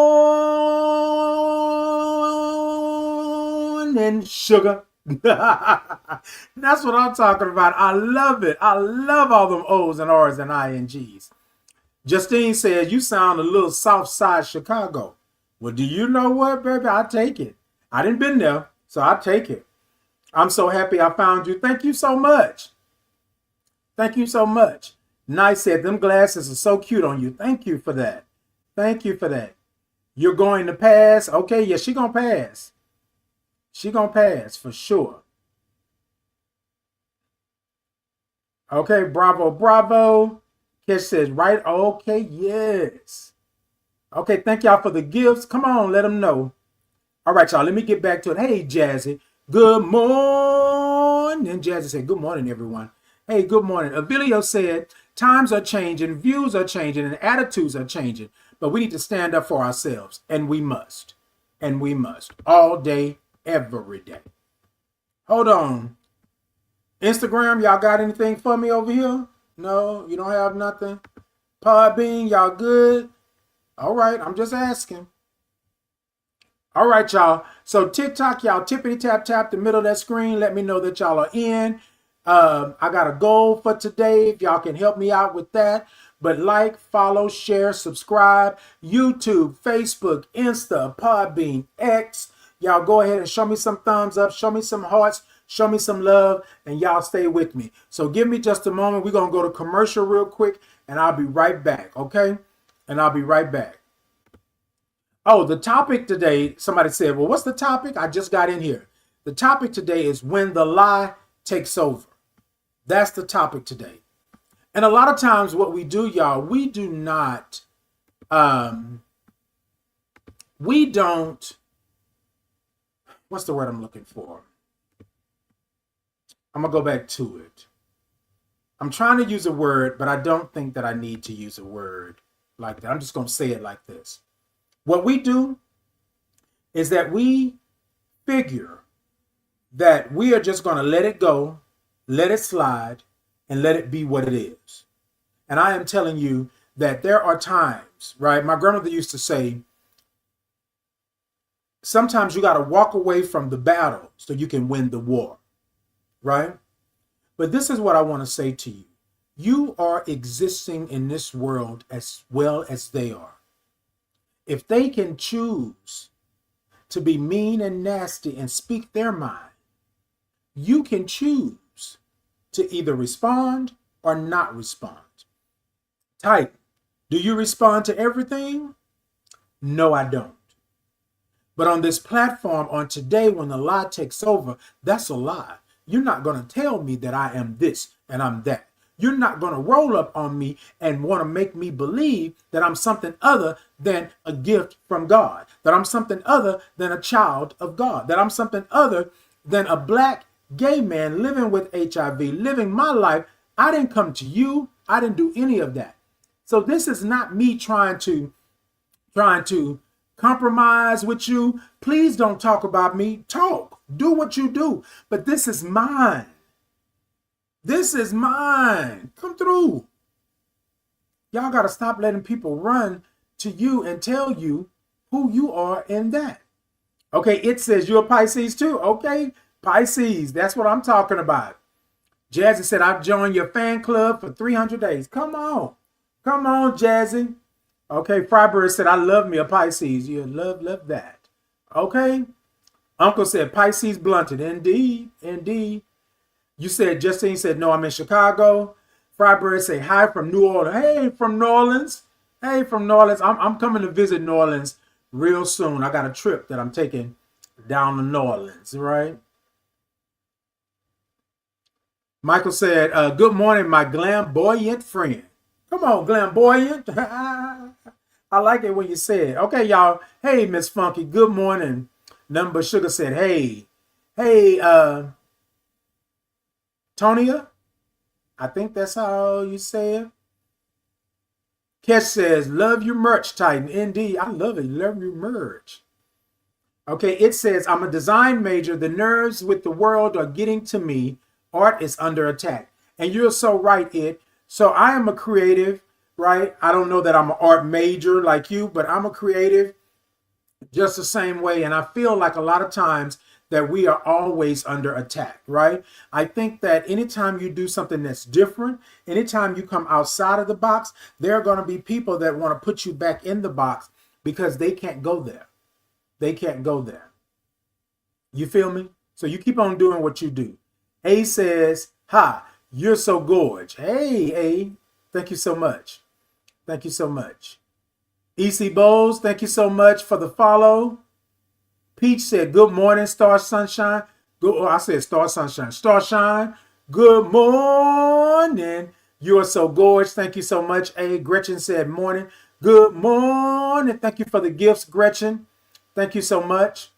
Speaker 1: sugar. That's what I'm talking about. I love it. I love all them O's and R's and INGs. Justine says, you sound a little South Side Chicago. Well, do you know what, baby? I'll take it. I didn't been there, so I'll take it. I'm so happy I found you. Thank you so much. Thank you so much. Nice said, them glasses are so cute on you. Thank you for that. Thank you for that. You're going to pass. Okay, yeah, she gonna pass. She gonna pass for sure. Okay, bravo, bravo. Kish says, right, okay, yes. Okay, thank y'all for the gifts. Come on, let them know. All right, y'all, let me get back to it. Hey, Jazzy, good morning. Jazzy said, good morning, everyone. Hey, good morning. Avilio said, times are changing, views are changing, and attitudes are changing, but we need to stand up for ourselves, and we must. And we must. All day, every day. Hold on. Instagram, y'all got anything for me over here? No, you don't have nothing? Podbean, y'all good? All right, I'm just asking. All right, y'all. So TikTok, y'all tippity tap the middle of that screen. Let me know that y'all are in. I got a goal for today. If y'all can help me out with that. But like, follow, share, subscribe. YouTube, Facebook, Insta, Podbean, X. Y'all go ahead and show me some thumbs up. Show me some hearts. Show me some love. And y'all stay with me. So give me just a moment. We're going to go to commercial real quick. And I'll be right back. Okay? And I'll be right back. Oh, the topic today, somebody said, well, what's the topic? I just got in here. The topic today is when the lie takes over. That's the topic today. And a lot of times what we do, y'all, we don't, what's the word I'm looking for? I'm going to go back to it. I'm trying to use a word, but I don't think that I need to use a word like that. I'm just going to say it like this. What we do is that we figure that we are just going to let it go, let it slide, and let it be what it is. And I am telling you that there are times, right? My grandmother used to say, sometimes you got to walk away from the battle so you can win the war, right? But this is what I want to say to you. You are existing in this world as well as they are. If they can choose to be mean and nasty and speak their mind, you can choose to either respond or not respond. Type, do you respond to everything? No, I don't. But on this platform, on today, when the lie takes over, that's a lie. You're not going to tell me that I am this and I'm that. You're not going to roll up on me and want to make me believe that I'm something other than a gift from God, that I'm something other than a child of God, that I'm something other than a black gay man living with HIV, living my life. I didn't come to you. I didn't do any of that. So this is not me trying to compromise with you. Please don't talk about me. Talk. Do what you do. But this is mine. This is mine. Come through. Y'all got to stop letting people run to you and tell you who you are in that. Okay, it says you're a Pisces too. Okay, Pisces. That's what I'm talking about. Jazzy said, I've joined your fan club for 300 days. Come on. Come on, Jazzy. Okay, Freiberg said, I love me a Pisces. You love that. Okay. Uncle said, Pisces blunted. Indeed. Indeed. You said, Justine said, no, I'm in Chicago. Freiberg said, hi from New Orleans. Hey, from New Orleans. Hey, from New Orleans. I'm coming to visit New Orleans real soon. I got a trip that I'm taking down to New Orleans, right? Michael said, good morning, my flamboyant friend. Come on, flamboyant. I like it when you say it. Okay, y'all. Hey, Miss Funky, good morning. Nothing but sugar said, hey. Hey, Tonia. I think that's how you say it. Kesh says, love your merch, Titan. Indeed, I love it. Love your merch. Okay, it says, I'm a design major. The nerves with the world are getting to me. Art is under attack. And you're so right, it. So I am a creative, right? I don't know that I'm an art major like you, but I'm a creative just the same way. And I feel like a lot of times that we are always under attack, right? I think that anytime you do something that's different, anytime you come outside of the box, there are going to be people that want to put you back in the box because they can't go there. They can't go there. You feel me? So you keep on doing what you do. A says, ha, you're so gorge. Hey, A, thank you so much. Thank you so much. EC Bowles, thank you so much for the follow. Peach said, good morning, Star Sunshine. I said Star Sunshine. Starshine, good morning. You are so gorgeous. Thank you so much. A. Gretchen said, morning. Good morning. Thank you for the gifts, Gretchen. Thank you so much.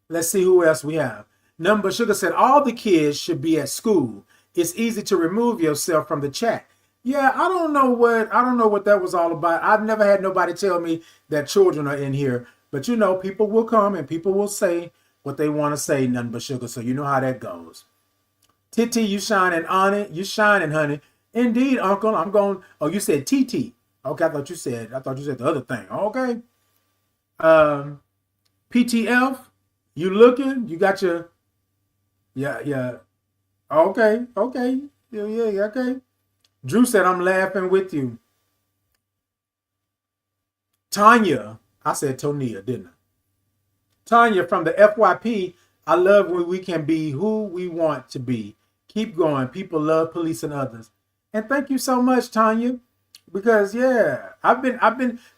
Speaker 1: Let's see who else we have. Number Sugar said, all the kids should be at school. It's easy to remove yourself from the chat. Yeah, I don't know what that was all about. I've never had nobody tell me that children are in here. But you know, people will come and people will say what they want to say, nothing but sugar. So you know how that goes. Titi, you shining on it. You shining, honey. Indeed, Uncle. I'm going. Oh, you said TT. Okay, I thought you said the other thing. Okay. PTF, you looking? You got your yeah. Okay. Yeah, okay. Drew said, I'm laughing with you. Tanya. I said Tonia, didn't I? Tanya from the FYP, I love when we can be who we want to be. Keep going. People love policing others. And thank you so much, Tanya. Because yeah,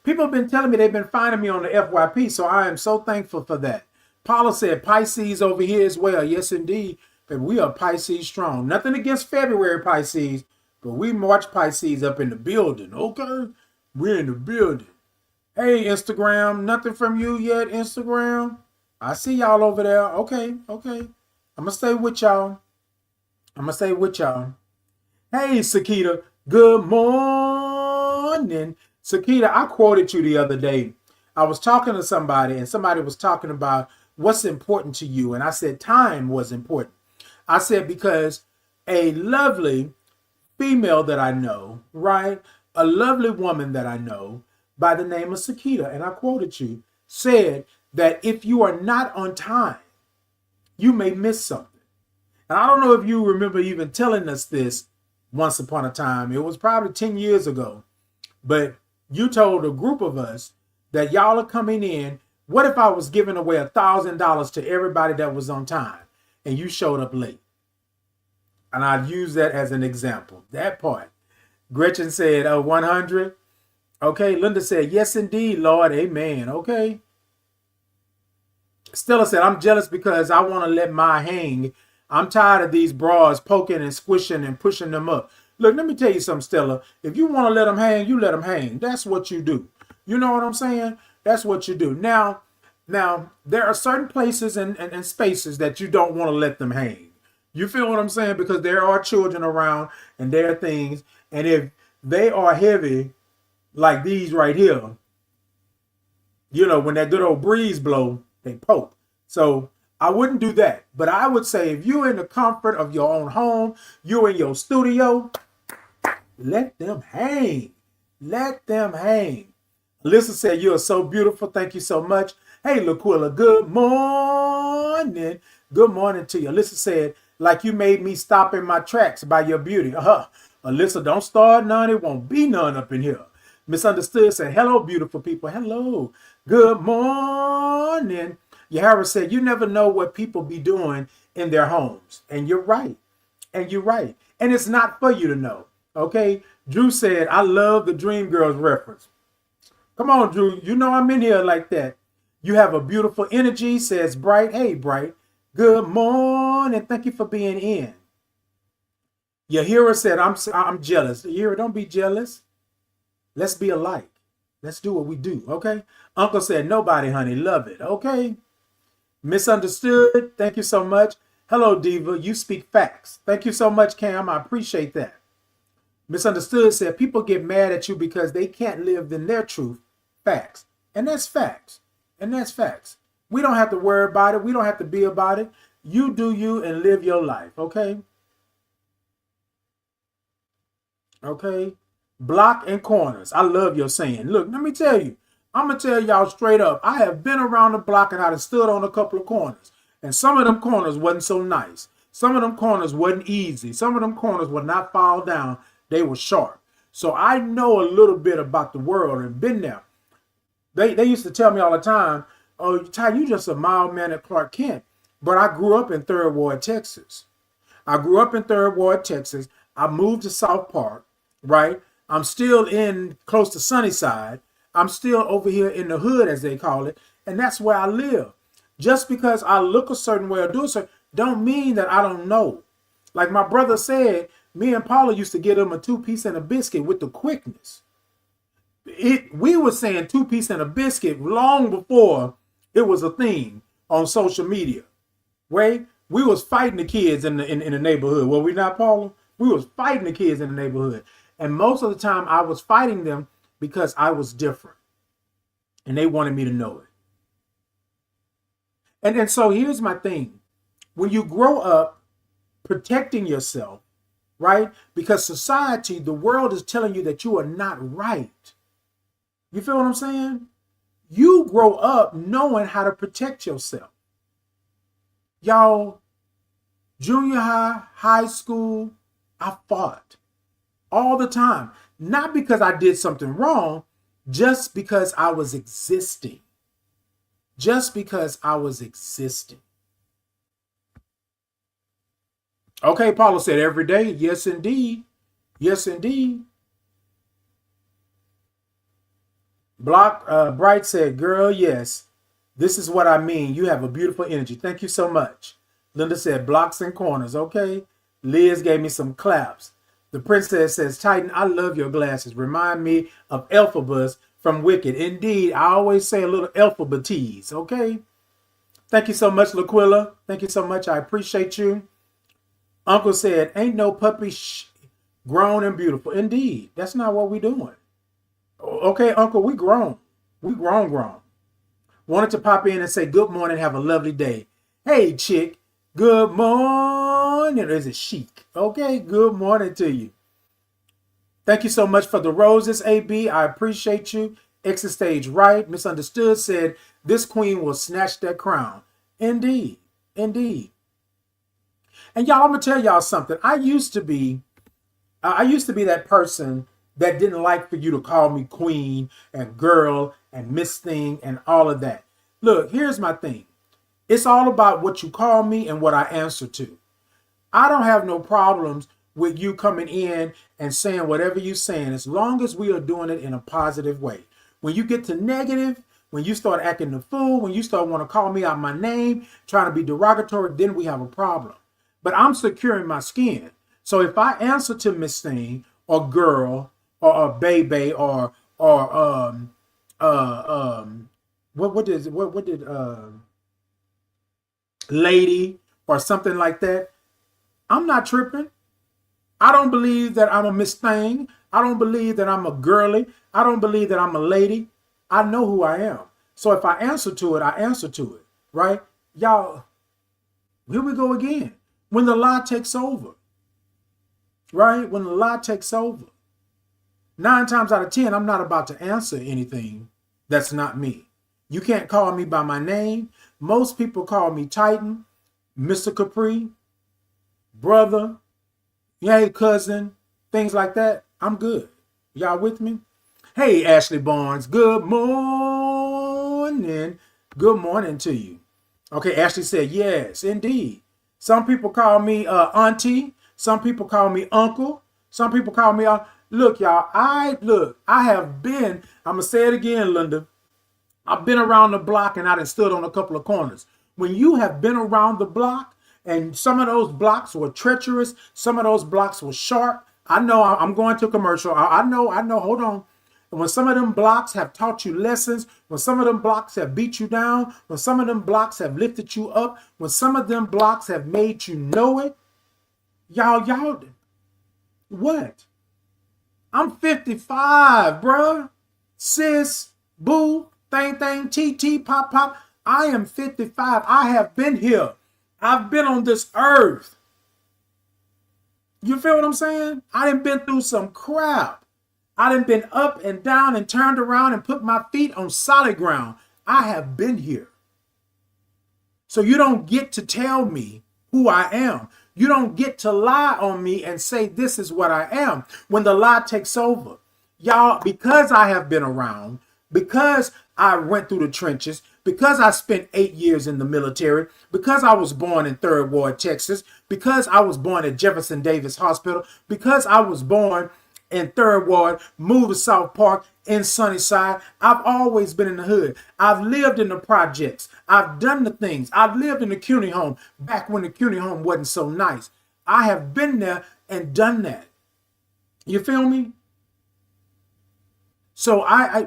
Speaker 1: people have been telling me they've been finding me on the FYP. So I am so thankful for that. Paula said Pisces over here as well. Yes, indeed. But we are Pisces strong. Nothing against February Pisces, but we March Pisces up in the building. Okay? We're in the building. Hey, Instagram, nothing from you yet, Instagram? I see y'all over there. Okay. I'm going to stay with y'all. Hey, Sakita, good morning. Sakita, I quoted you the other day. I was talking to somebody, and somebody was talking about what's important to you. And I said time was important. I said because a lovely female that I know, right? A lovely woman that I know, by the name of Sakita, and I quoted you, said that if you are not on time, you may miss something. And I don't know if you remember even telling us this once upon a time. It was probably 10 years ago. But you told a group of us that y'all are coming in. What if I was giving away $1,000 to everybody that was on time and you showed up late? And I'd use that as an example. That part. Gretchen said, 100. Okay, Linda said, yes, indeed, Lord. Amen. Okay. Stella said, I'm jealous because I want to let my hang. I'm tired of these bras poking and squishing and pushing them up. Look, let me tell you something, Stella. If you want to let them hang, you let them hang. That's what you do. You know what I'm saying? That's what you do. Now, there are certain places and spaces that you don't want to let them hang. You feel what I'm saying? Because there are children around and there are things. And if they are heavy, like these right here, you know, when that good old breeze blow, they poke. So I wouldn't do that. But I would say if you're in the comfort of your own home, you're in your studio, let them hang. Let them hang. Alyssa said, you are so beautiful. Thank you so much. Hey, Laquilla, good morning. Good morning to you. Alyssa said, like you made me stop in my tracks by your beauty. Alyssa, don't start none. It won't be none up in here. Misunderstood said, hello, beautiful people. Hello. Good morning. Yahara said, you never know what people be doing in their homes. And you're right. And it's not for you to know. Okay. Drew said, I love the Dreamgirls reference. Come on, Drew. You know I'm in here like that. You have a beautiful energy, says Bright. Hey, Bright. Good morning. Thank you for being in. Yahira said, I'm jealous. Yahira, don't be jealous. Let's be alike. Let's do what we do, okay? Uncle said, nobody, honey. Love it, okay? Misunderstood. Thank you so much. Hello, Diva. You speak facts. Thank you so much, Cam. I appreciate that. Misunderstood said, people get mad at you because they can't live in their truth. Facts. And that's facts. And that's facts. We don't have to worry about it. We don't have to be about it. You do you and live your life, okay? Okay? Block and corners. I love your saying. Look, let me tell you. I'm going to tell y'all straight up. I have been around the block and I've stood on a couple of corners. And some of them corners wasn't so nice. Some of them corners wasn't easy. Some of them corners would not fall down. They were sharp. So I know a little bit about the world and been there. They used to tell me all the time, oh, Ty, you just a mild man at Clark Kent. But I grew up in 3rd Ward, Texas. I grew up in 3rd Ward, Texas. I moved to South Park, right? I'm still in close to Sunnyside. I'm still over here in the hood, as they call it. And that's where I live. Just because I look a certain way or do a certain, don't mean that I don't know. Like my brother said, me and Paula used to get him a 2-piece and a biscuit with the quickness. We were saying 2-piece and a biscuit long before it was a thing on social media. Right? We was fighting the kids in the neighborhood. Were we not, Paula? We was fighting the kids in the neighborhood. And most of the time I was fighting them because I was different. And they wanted me to know it. And so here's my thing. When you grow up protecting yourself, right? Because society, the world is telling you that you are not right. You feel what I'm saying? You grow up knowing how to protect yourself. Y'all, junior high, high school, I fought all the time. Not because I did something wrong, just because I was existing. Just because I was existing. Okay, Paula said every day. Yes, indeed. Yes, indeed. Bright said, girl, yes. This is what I mean. You have a beautiful energy. Thank you so much. Linda said, blocks and corners. Okay. Liz gave me some claps. The princess says, Titan, I love your glasses. Remind me of Elphabas from Wicked. Indeed, I always say a little alphabetese. Okay. Thank you so much, Laquilla. Thank you so much. I appreciate you. Uncle said, ain't no puppy grown and beautiful. Indeed. That's not what we doing. Okay, Uncle, we grown. We grown. Wanted to pop in and say good morning, have a lovely day. Hey, chick, good morning. Or is it chic? Okay, good morning to you. Thank you so much for the roses, AB. I appreciate you. Exit stage right. Misunderstood said, this queen will snatch that crown. Indeed. Indeed. And y'all, I'm going to tell y'all something. I used to be that person that didn't like for you to call me queen and girl and Miss Thing and all of that. Look, here's my thing. It's all about what you call me and what I answer to. I don't have no problems with you coming in and saying whatever you're saying, as long as we are doing it in a positive way. When you get to negative, when you start acting the fool, when you start want to call me out my name, trying to be derogatory, then we have a problem. But I'm securing my skin. So if I answer to Miss Thing or girl or baby or what did lady or something like that, I'm not tripping. I don't believe that I'm a Miss Thing. I don't believe that I'm a girly. I don't believe that I'm a lady. I know who I am. So if I answer to it, I answer to it, right? Y'all, here we go again. When the lie takes over, right? When the lie takes over, 9 times out of 10, I'm not about to answer anything that's not me. You can't call me by my name. Most people call me Titan, Mr. Capri, brother, yeah, cousin, things like that. I'm good. Y'all with me? Hey, Ashley Barnes, good morning. Good morning to you. Okay, Ashley said, yes, indeed. Some people call me auntie. Some people call me uncle. Some people call me, look, y'all, I have been, I'm going to say it again, Linda. I've been around the block and I done stood on a couple of corners. When you have been around the block, And some of those blocks were treacherous. Some of those blocks were sharp. I know I'm going to commercial. I know. Hold on. And when some of them blocks have taught you lessons, when some of them blocks have beat you down, when some of them blocks have lifted you up, when some of them blocks have made you know it, y'all, what? I'm 55, bruh. Sis, boo, thing, TT, pop. I am 55. I have been here. I've been on this earth. You feel what I'm saying? I done been through some crap. I done been up and down and turned around and put my feet on solid ground. I have been here. So you don't get to tell me who I am. You don't get to lie on me and say this is what I am when the lie takes over. Y'all, because I have been around, because I went through the trenches, because I spent 8 years in the military, because I was born in 3rd Ward, Texas, because I was born at Jefferson Davis Hospital, because I was born in 3rd Ward, moved to South Park in Sunnyside. I've always been in the hood. I've lived in the projects. I've done the things. I've lived in the CUNY home back when the CUNY home wasn't so nice. I have been there and done that. You feel me? So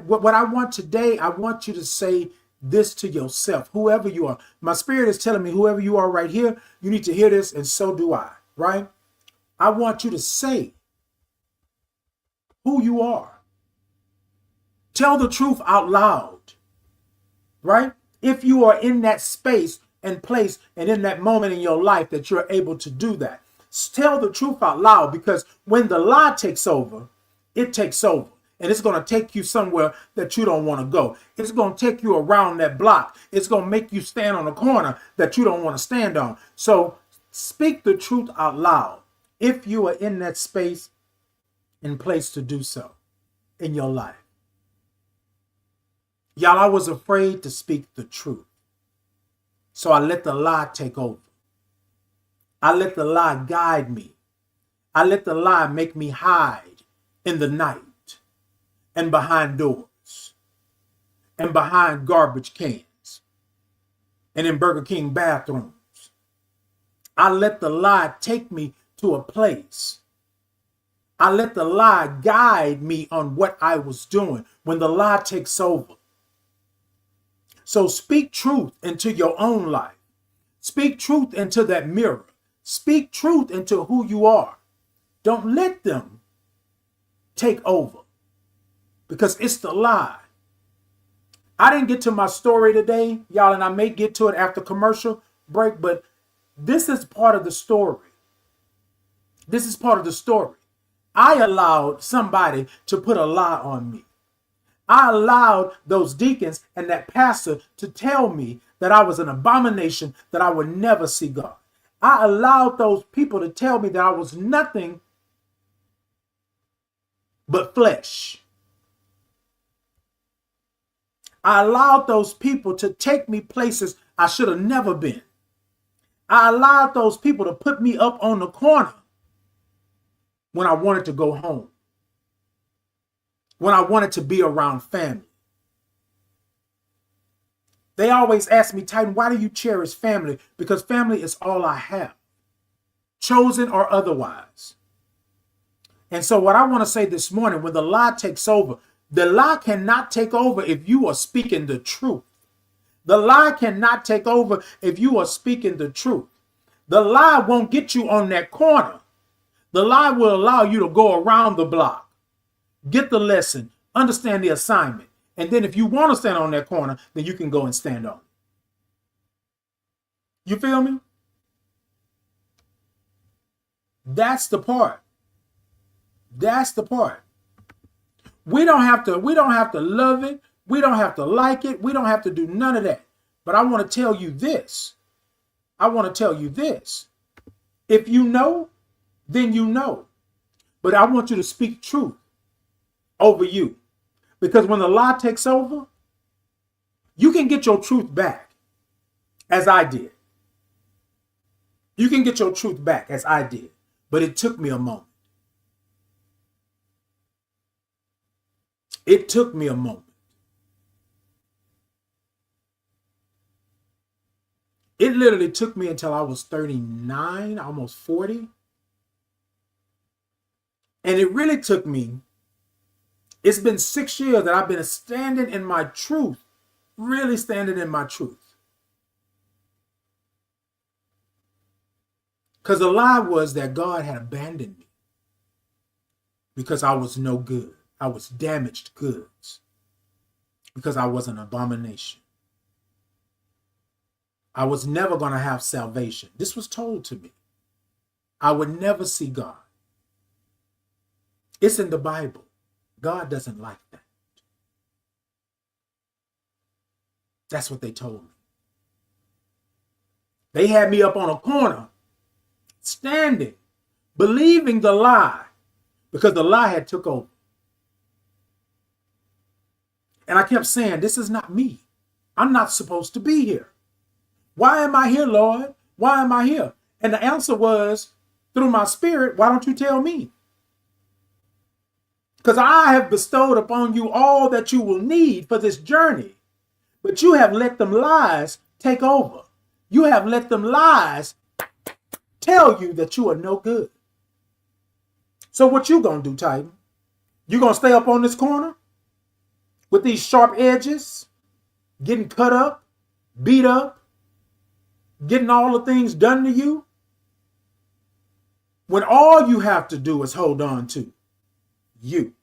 Speaker 1: what I want today, I want you to say this to yourself, whoever you are. My spirit is telling me whoever you are right here, you need to hear this, and so do I, right? I want you to say who you are. Tell the truth out loud, right? If you are in that space and place and in that moment in your life that you're able to do that, tell the truth out loud, because when the lie takes over, it takes over. And it's going to take you somewhere that you don't want to go. It's going to take you around that block. It's going to make you stand on a corner that you don't want to stand on. So speak the truth out loud if you are in that space and place to do so in your life. Y'all, I was afraid to speak the truth. So I let the lie take over. I let the lie guide me. I let the lie make me hide in the night, and behind doors, and behind garbage cans, and in Burger King bathrooms. I let the lie take me to a place. I let the lie guide me on what I was doing when the lie takes over. So speak truth into your own life. Speak truth into that mirror. Speak truth into who you are. Don't let them take over, because it's the lie. I didn't get to my story today, y'all, and I may get to it after commercial break, but this is part of the story. This is part of the story. I allowed somebody to put a lie on me. I allowed those deacons and that pastor to tell me that I was an abomination, that I would never see God. I allowed those people to tell me that I was nothing but flesh. I allowed those people to take me places I should have never been. I allowed those people to put me up on the corner when I wanted to go home, when I wanted to be around family. They always ask me, Titan, why do you cherish family? Because family is all I have, chosen or otherwise. And so what I want to say this morning, when the lie takes over, the lie cannot take over if you are speaking the truth. The lie cannot take over if you are speaking the truth. The lie won't get you on that corner. The lie will allow you to go around the block, get the lesson, understand the assignment. And then if you want to stand on that corner, then you can go and stand on it. You feel me? That's the part. That's the part. We don't have to love it. We don't have to like it. We don't have to do none of that. But I want to tell you this. If you know, then you know. But I want you to speak truth over you. Because when the lie takes over, you can get your truth back, as I did. You can get your truth back, as I did. But it took me a moment. It took me a moment. It literally took me until I was 39, almost 40. And it really took me, it's been 6 years that I've been standing in my truth, really standing in my truth. Because the lie was that God had abandoned me because I was no good. I was damaged goods because I was an abomination. I was never going to have salvation. This was told to me. I would never see God. It's in the Bible. God doesn't like that. That's what they told me. They had me up on a corner, standing, believing the lie, because the lie had took over. And I kept saying, this is not me. I'm not supposed to be here. Why am I here, Lord? Why am I here? And the answer was, through my spirit, why don't you tell me? Because I have bestowed upon you all that you will need for this journey. But you have let them lies take over. You have let them lies tell you that you are no good. So what you gonna do, Titan? You gonna stay up on this corner with these sharp edges, getting cut up, beat up, getting all the things done to you, when all you have to do is hold on to you?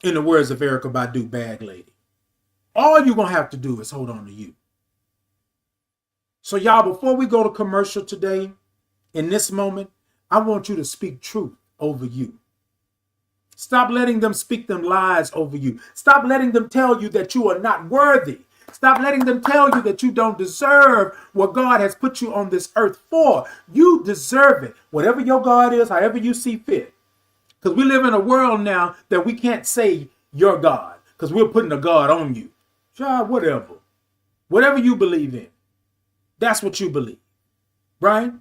Speaker 1: In the words of Erykah Badu, Bag Lady, all you're going to have to do is hold on to you. So y'all, before we go to commercial today, in this moment, I want you to speak truth over you. Stop letting them speak them lies over you. Stop letting them tell you that you are not worthy. Stop letting them tell you that you don't deserve what God has put you on this earth for. You deserve it. Whatever your God is, however you see fit. Because we live in a world now that we can't say your God, because we're putting a God on you. God, whatever. Whatever you believe in. That's what you believe. Right?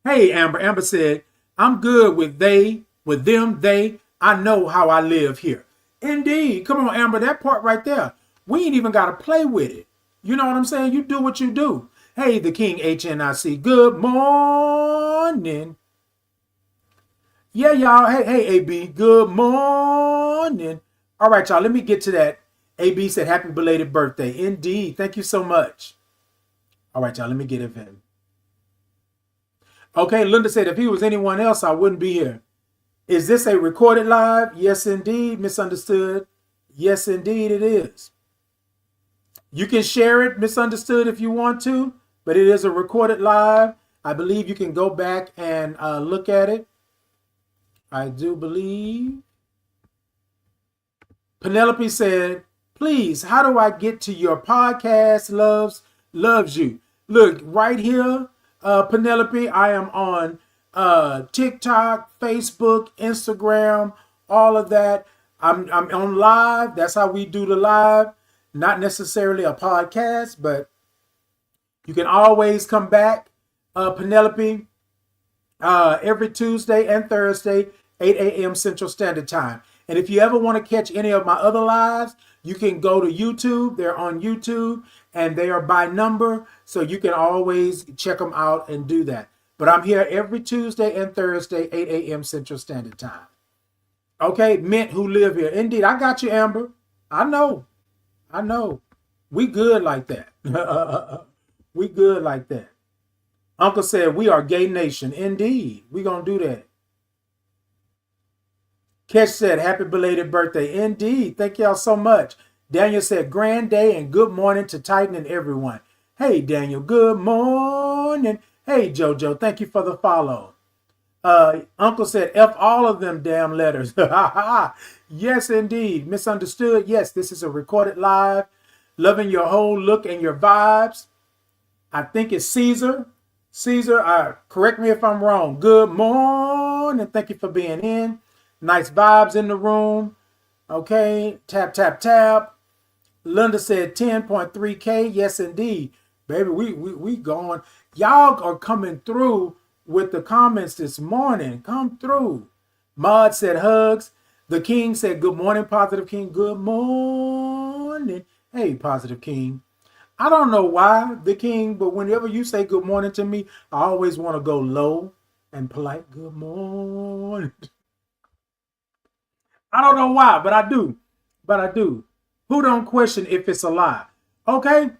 Speaker 1: Hey, Amber. Amber said, I'm good with they, with them, they. I know how I live here. Indeed. Come on, Amber. That part right there. We ain't even got to play with it. You know what I'm saying? You do what you do. Hey, the King HNIC. Good morning. Yeah, y'all. Hey, AB. Good morning. All right, y'all. Let me get to that. AB said, happy belated birthday. Indeed. Thank you so much. All right, y'all. Let me get it for him. Okay, Linda said, if he was anyone else, I wouldn't be here. Is this a recorded live? Yes, indeed. Misunderstood. Yes, indeed, it is. You can share it, Misunderstood, if you want to, but it is a recorded live. I believe you can go back and look at it. I do believe. Penelope said, please, how do I get to your podcast? Loves you. Look, right here, Penelope, I am on TikTok, Facebook, Instagram, all of that. I'm on live. That's how we do the live. Not necessarily a podcast, but you can always come back, Penelope, every Tuesday and Thursday, 8 a.m. Central Standard Time. And if you ever want to catch any of my other lives, you can go to YouTube. They're on YouTube, and they are by number, so you can always check them out and do that. But I'm here every Tuesday and Thursday, 8 a.m. Central Standard Time. Okay, Mint who live here. Indeed, I got you, Amber. I know. We good like that. We good like that. Uncle said, we are Gay Nation. Indeed, we gonna do that. Kesh said, happy belated birthday. Indeed, thank y'all so much. Daniel said, grand day and good morning to Titan and everyone. Hey, Daniel, good morning. Hey, JoJo, thank you for the follow. Uncle said, F all of them damn letters. Yes, indeed. Misunderstood. Yes, this is a recorded live. Loving your whole look and your vibes. I think it's Caesar. Caesar, correct me if I'm wrong. Good morning. Thank you for being in. Nice vibes in the room. Okay. Tap, tap, tap. Linda said 10.3K. Yes, indeed. Baby, we going. Y'all are coming through with the comments this morning. Come through. Maud said hugs. The King said good morning, Positive King. Good morning. Hey, Positive King. I don't know why, the king, but whenever you say good morning to me, I always want to go low and polite. Good morning. I don't know why, but I do. But I do. Who don't question if it's a lie? Okay?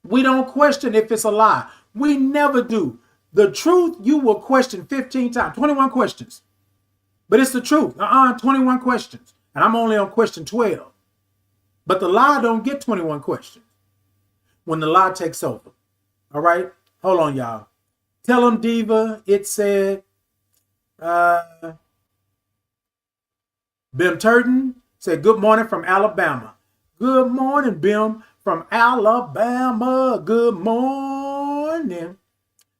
Speaker 1: We don't question if it's a lie. We never do. The truth you will question 15 times, 21 questions. But it's the truth. 21 questions. And I'm only on question 12. But the lie don't get 21 questions when the lie takes over. All right? Hold on, y'all. Tell them, Diva, it said, Bim Turton said, good morning from Alabama. Good morning, Bim from Alabama. Good morning.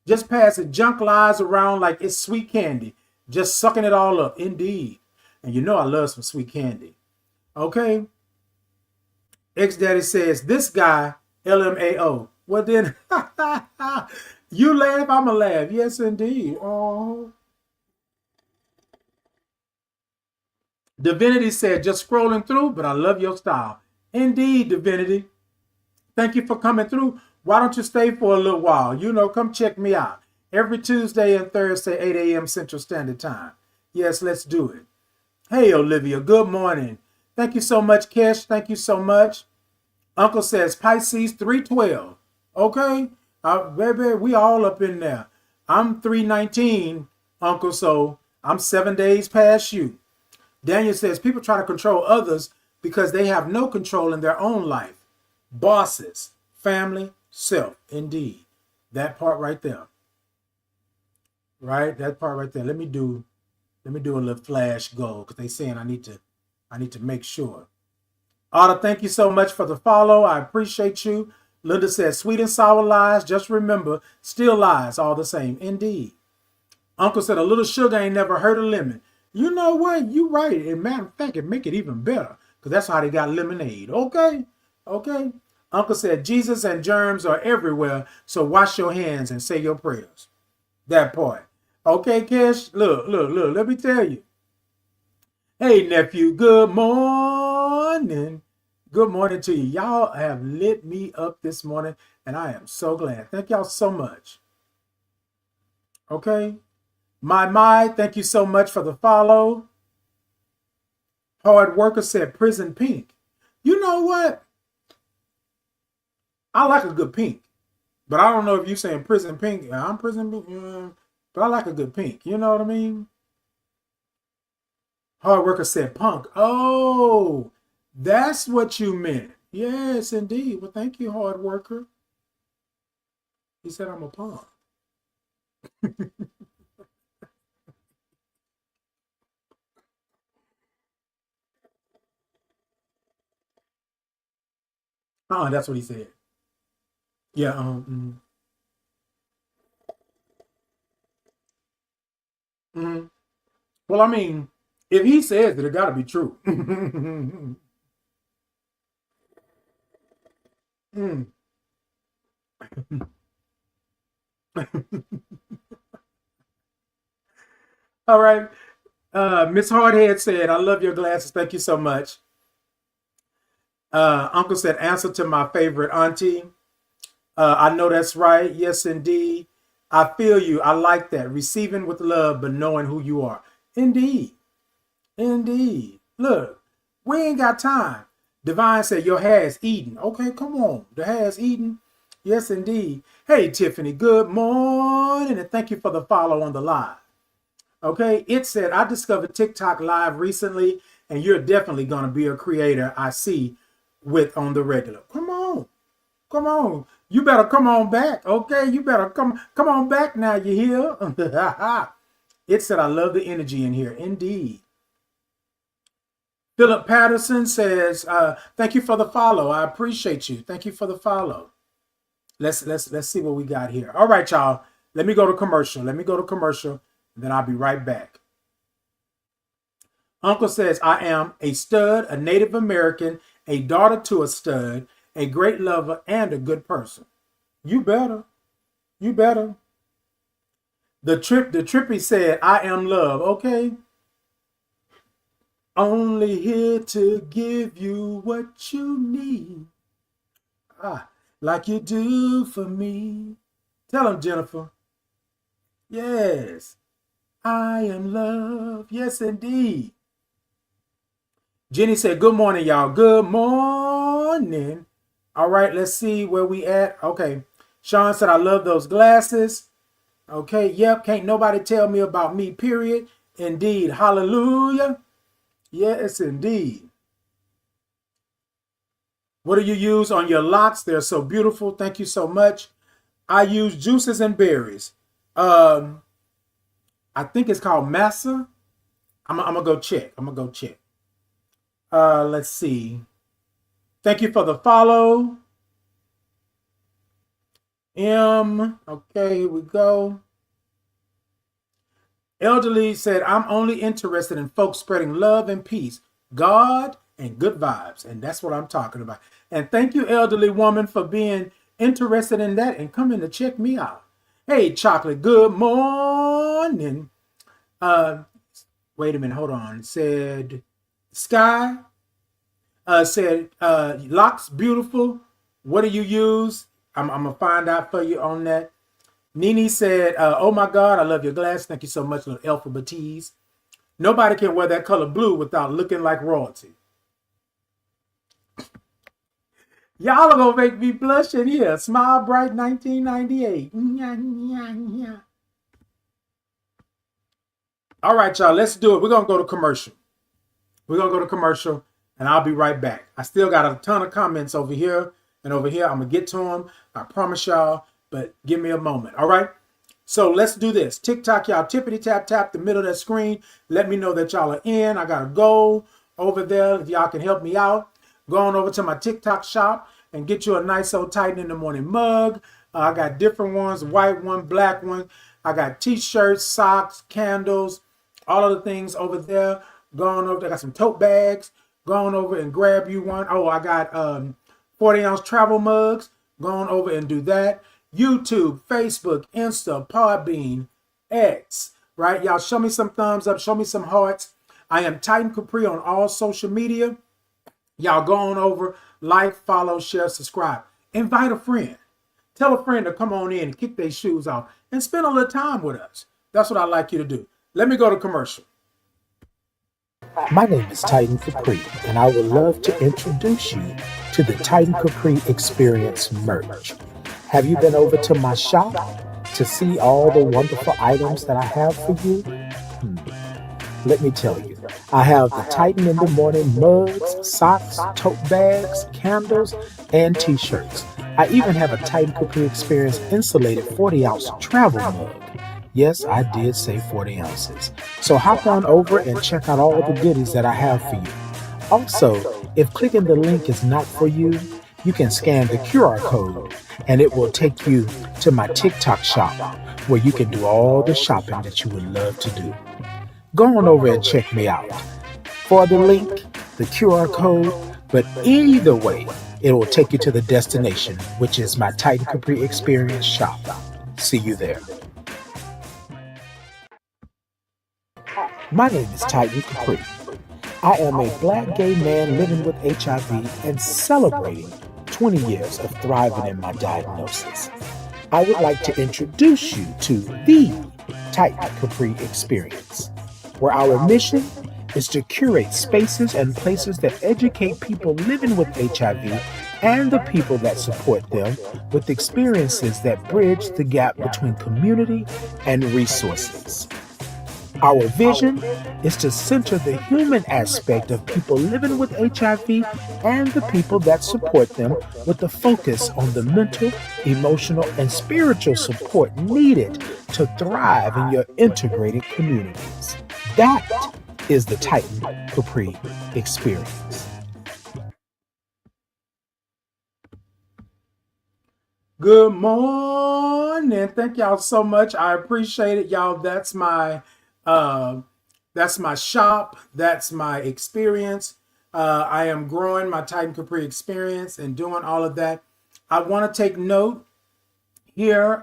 Speaker 1: Just passing junk lies around like it's sweet candy. Just sucking it all up. Indeed. And you know I love some sweet candy. Okay. Ex-Daddy says, this guy, LMAO. Well then, you laugh, I'ma laugh. Yes, indeed. Oh. Divinity said, just scrolling through, but I love your style. Indeed, Divinity. Thank you for coming through. Why don't you stay for a little while? You know, come check me out. Every Tuesday and Thursday, 8 a.m. Central Standard Time. Yes, let's do it. Hey, Olivia, good morning. Thank you so much, Kesh. Thank you so much. Uncle says Pisces 312. Okay? Baby, we all up in there. I'm 319, Uncle, so I'm 7 days past you. Daniel says people try to control others because they have no control in their own life. Bosses, family, self. Indeed. That part right there. Right? That part right there. Let me do a little flash goal because they saying I need to make sure. Otta, thank you so much for the follow. I appreciate you. Linda says, sweet and sour lies. Just remember, still lies all the same. Indeed. Uncle said, a little sugar ain't never hurt a lemon. You know what? You right. And matter of fact, it make it even better because that's how they got lemonade. Okay? Okay? Uncle said, Jesus and germs are everywhere, so wash your hands and say your prayers. That part. Okay, Kesh? Look, let me tell you. Hey, nephew, good morning. Good morning to you. Y'all have lit me up this morning, and I am so glad. Thank y'all so much. Okay? My, thank you so much for the follow. Hard Worker said prison pink. You know what? I like a good pink. But I don't know if you're saying prison pink. I'm prison pink. Yeah, but I like a good pink. You know what I mean? Hard Worker said punk. Oh, that's what you meant. Yes, indeed. Well, thank you, Hard Worker. He said I'm a punk. That's what he said. Yeah. Well, I mean, if he says it, it got to be true. mm. All right. Miss Hardhead said, I love your glasses. Thank you so much. Uncle said, answer to my favorite auntie. I know that's right. Yes, indeed. I feel you. I like that. Receiving with love, but knowing who you are. Indeed. Indeed. Look, we ain't got time. Divine said, your hair is eaten. Okay, come on. The hair is eaten. Yes, indeed. Hey, Tiffany, good morning. And thank you for the follow on the live. Okay, it said, I discovered TikTok live recently, and you're definitely going to be a creator I see with on the regular. Come on. Come on. You better come on back. Okay, you better come on back now. You hear? It said, I love the energy in here. Indeed. Philip Patterson says, thank you for the follow. I appreciate you. Thank you for the follow. Let's see what we got here. All right, y'all. Let me go to commercial. Then I'll be right back. Uncle says, I am a stud, a Native American, a daughter to a stud, a great lover, and a good person. You better. You better. The Trippy said, I am love. Okay. Only here to give you what you need. like you do for me. Tell him, Jennifer. Yes, I am love. Yes, indeed. Jenny said, good morning, y'all. Good morning. All right, let's see where we at. Okay. Sean said, I love those glasses. Okay, yep. Can't nobody tell me about me, period. Indeed. Hallelujah. Yes, indeed. What do you use on your locks? They're so beautiful. Thank you so much. I use juices and berries. I think it's called Massa. I'm gonna go check. Let's see. Thank you for the follow. Okay, here we go. Elderly said, I'm only interested in folks spreading love and peace, God, and good vibes. And that's what I'm talking about. And thank you, elderly woman, for being interested in that and coming to check me out. Hey, Chocolate, good morning. Wait a minute, hold on. Said, Sky, said, locks beautiful. What do you use? I'm going to find out for you on that. Nene said, oh my God, I love your glass. Thank you so much, little alphabet tease. Nobody can wear that color blue without looking like royalty. Y'all are going to make me blush in here. Smile Bright 1998. All right, y'all, let's do it. We're going to go to commercial. And I'll be right back. I still got a ton of comments over here and over here. I'm going to get to them. I promise y'all, but give me a moment. All right. So let's do this. TikTok, y'all, tippity tap, tap the middle of that screen. Let me know that y'all are in. I got a goal over there. If y'all can help me out, go on over to my TikTok shop and get you a nice old Titan in the Morning mug. I got different ones, white one, black one. I got t-shirts, socks, candles, all of the things over there. Going over, I got some tote bags. Going over and grab you one. Oh, I got 40-ounce travel mugs. Going over and do that. YouTube, Facebook, Insta, Podbean, X. Right, y'all, show me some thumbs up. Show me some hearts. I am Titan Capri on all social media. Y'all go on over, like, follow, share, subscribe. Invite a friend. Tell a friend to come on in and kick their shoes off and spend a little time with us. That's what I'd like you to do. Let me go to commercial.
Speaker 2: My name is Titan Capri, and I would love to introduce you to the Titan Capri Experience merch. Have you been over to my shop to see all the wonderful items that I have for you? Let me tell you, I have the Titan in the Morning mugs, socks, tote bags, candles, and t-shirts. I even have a Titan Capri Experience insulated 40-ounce travel mug. Yes, I did say 40 ounces. So hop on over and check out all the goodies that I have for you. Also, if clicking the link is not for you, you can scan the QR code and it will take you to my TikTok shop where you can do all the shopping that you would love to do. Go on over and check me out. For the link, the QR code, but either way, it will take you to the destination, which is my Titan Capri Experience shop. See you there. My name is Titan Capri. I am a Black gay man living with HIV and celebrating 20 years of thriving in my diagnosis. I would like to introduce you to the Titan Capri Experience, where our mission is to curate spaces and places that educate people living with HIV and the people that support them with experiences that bridge the gap between community and resources. Our vision is to center the human aspect of people living with HIV and the people that support them with a focus on the mental, emotional, and spiritual support needed to thrive in your integrated communities. That is the Titan Capri Experience.
Speaker 1: Good morning. Thank y'all so much. I appreciate it, y'all. That's my shop. That's my experience. I am growing my Titan Capri Experience and doing all of that. I want to take note here.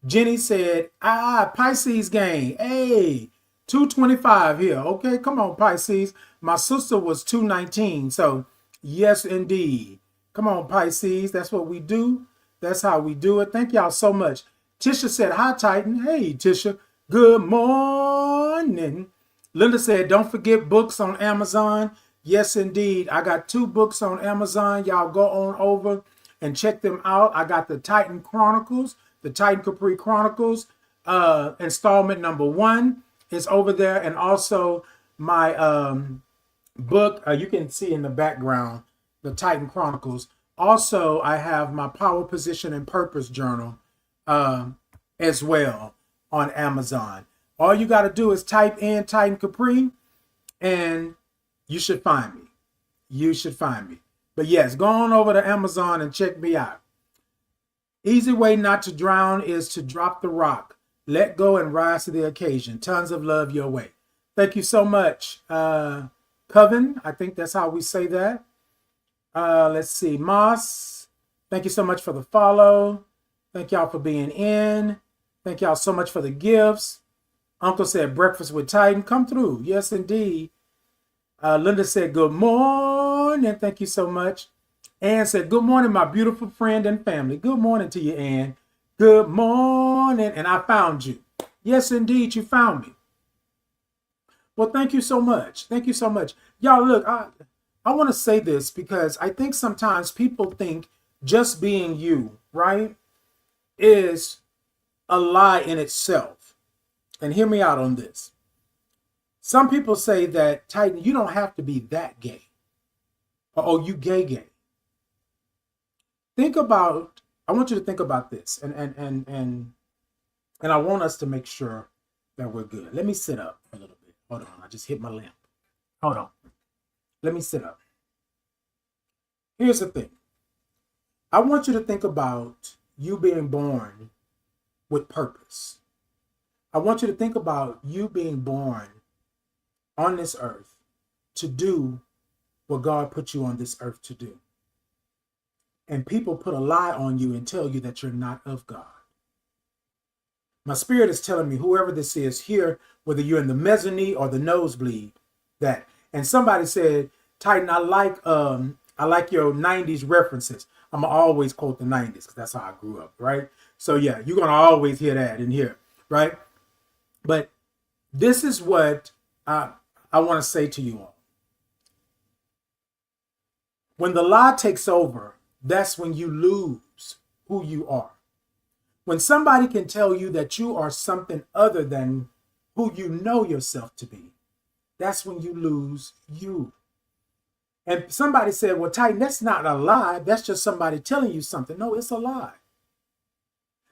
Speaker 1: Jenny said, Pisces gang. Hey, 225 here. Okay, come on, Pisces. My sister was 219. So yes, indeed. Come on, Pisces. That's what we do. That's how we do it. Thank y'all so much. Tisha said, hi, Titan. Hey, Tisha. Good morning. Linda said, don't forget books on Amazon. Yes, indeed. I got 2 books on Amazon. Y'all go on over and check them out. I got the Titan Chronicles, the Titan Capri Chronicles, installment number 1 is over there. And also my book, you can see in the background, the Titan Chronicles. Also, I have my Power, Position, and Purpose journal as well on Amazon. All you got to do is type in Titan Capri and you should find me. You should find me. But yes, go on over to Amazon and check me out. Easy way not to drown is to drop the rock. Let go and rise to the occasion. Tons of love your way. Thank you so much. Coven, I think that's how we say that. Let's see. Moss, thank you so much for the follow. Thank y'all for being in. Thank y'all so much for the gifts. Uncle said breakfast with Titan. Come through. Yes, indeed. Linda said good morning. Thank you so much. Ann said good morning, my beautiful friend and family. Good morning to you, Ann. Good morning. And I found you. Yes, indeed, you found me. Well, thank you so much. Thank you so much. Y'all, look, I want to say this because I think sometimes people think just being you, right, is a lie in itself. And hear me out on this. Some people say that, Titan, you don't have to be that gay. Or, oh, you gay. Think about, I want you to think about this. And I want us to make sure that we're good. Let me sit up a little bit. Hold on, I just hit my lamp. Hold on. Let me sit up. Here's the thing. I want you to think about you being born with purpose. I want you to think about you being born on this earth to do what God put you on this earth to do. And people put a lie on you and tell you that you're not of God. My spirit is telling me, whoever this is here, whether you're in the mezzanine or the nosebleed, that. And somebody said, Titan, I like your 90s references. I'm going to always quote the 90s because that's how I grew up, right? So yeah, you're going to always hear that in here, right? But this is what I want to say to you all. When the lie takes over, that's when you lose who you are. When somebody can tell you that you are something other than who you know yourself to be, that's when you lose you. And somebody said, well, Titan, that's not a lie. That's just somebody telling you something. No, it's a lie.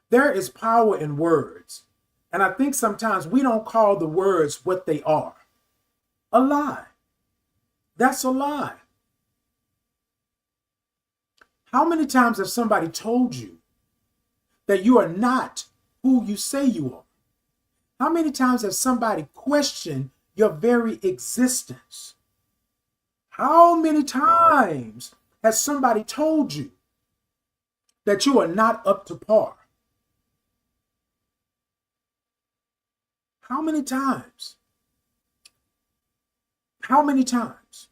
Speaker 1: There is power in words. And I think sometimes we don't call the words what they are. A lie. That's a lie. How many times have somebody told you that you are not who you say you are? How many times has somebody questioned your very existence? How many times has somebody told you that you are not up to par? How many times? How many times?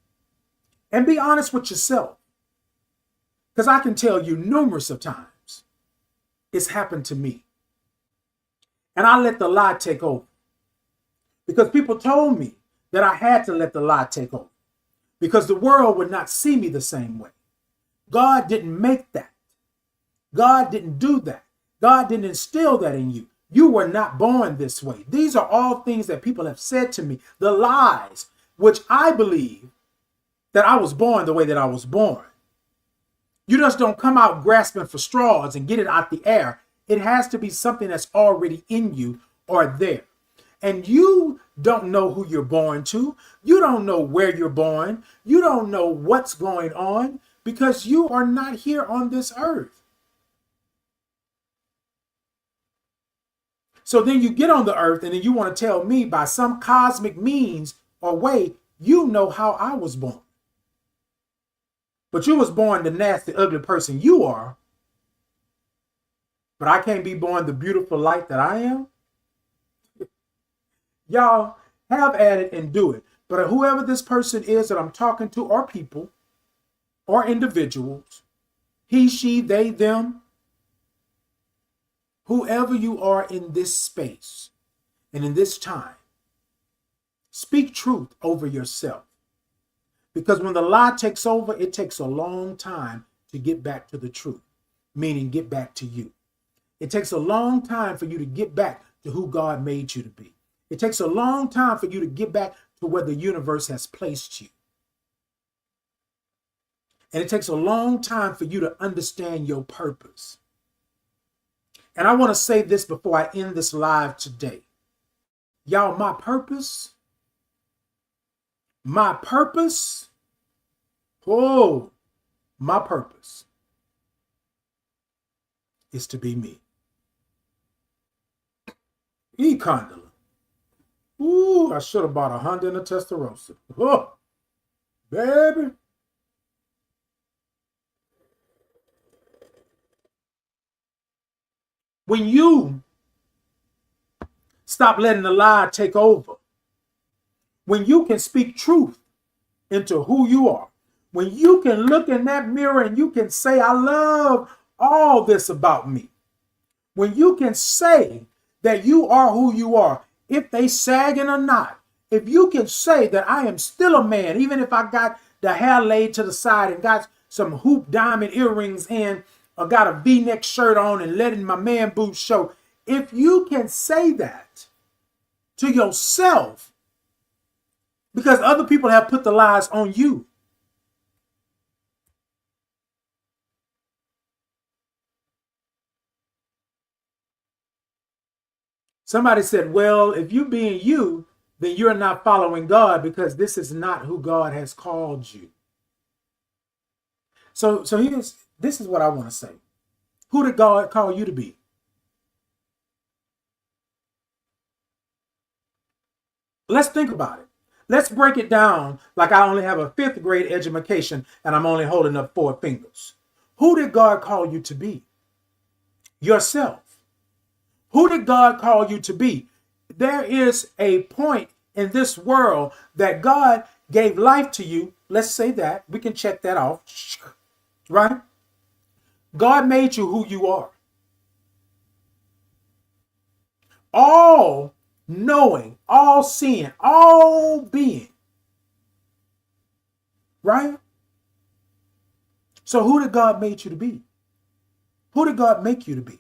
Speaker 1: And be honest with yourself. Because I can tell you numerous of times it's happened to me. And I let the lie take over. Because people told me that I had to let the lie take over. Because the world would not see me the same way. God didn't make that. God didn't do that. God didn't instill that in you. You were not born this way. These are all things that people have said to me. The lies, which I believe that I was born the way that I was born. You just don't come out grasping for straws and get it out the air. It has to be something that's already in you or there. And you don't know who you're born to. You don't know where you're born. You don't know what's going on because you are not here on this earth. So then you get on the earth and then you want to tell me by some cosmic means or way, you know how I was born. But you was born the nasty, ugly person you are. But I can't be born the beautiful light that I am. Y'all have at it and do it. But whoever this person is that I'm talking to, or people, or individuals, he, she, they, them, whoever you are in this space and in this time, speak truth over yourself. Because when the lie takes over, it takes a long time to get back to the truth, meaning get back to you. It takes a long time for you to get back to who God made you to be. It takes a long time for you to get back to where the universe has placed you. And it takes a long time for you to understand your purpose. And I want to say this before I end this live today. Y'all, my purpose, oh, my purpose is to be me. E-condom. Ooh, I should have bought a Honda and a Testarossa. Oh, baby. When you stop letting the lie take over, when you can speak truth into who you are, when you can look in that mirror and you can say, I love all this about me, when you can say that you are who you are, if they sagging or not, if you can say that I am still a man, even if I got the hair laid to the side and got some hoop diamond earrings in, or got a V-neck shirt on and letting my man boobs show, if you can say that to yourself, because other people have put the lies on you, somebody said, well, if you being you, then you're not following God, because this is not who God has called you. So this is what I want to say. Who did God call you to be? Let's think about it. Let's break it down like I only have a 5th grade education and I'm only holding up 4 fingers. Who did God call you to be? Yourself. Who did God call you to be? There is a point in this world that God gave life to you. Let's say that. We can check that off. Right? God made you who you are. All knowing, all seeing, all being. Right? So who did God make you to be? Who did God make you to be?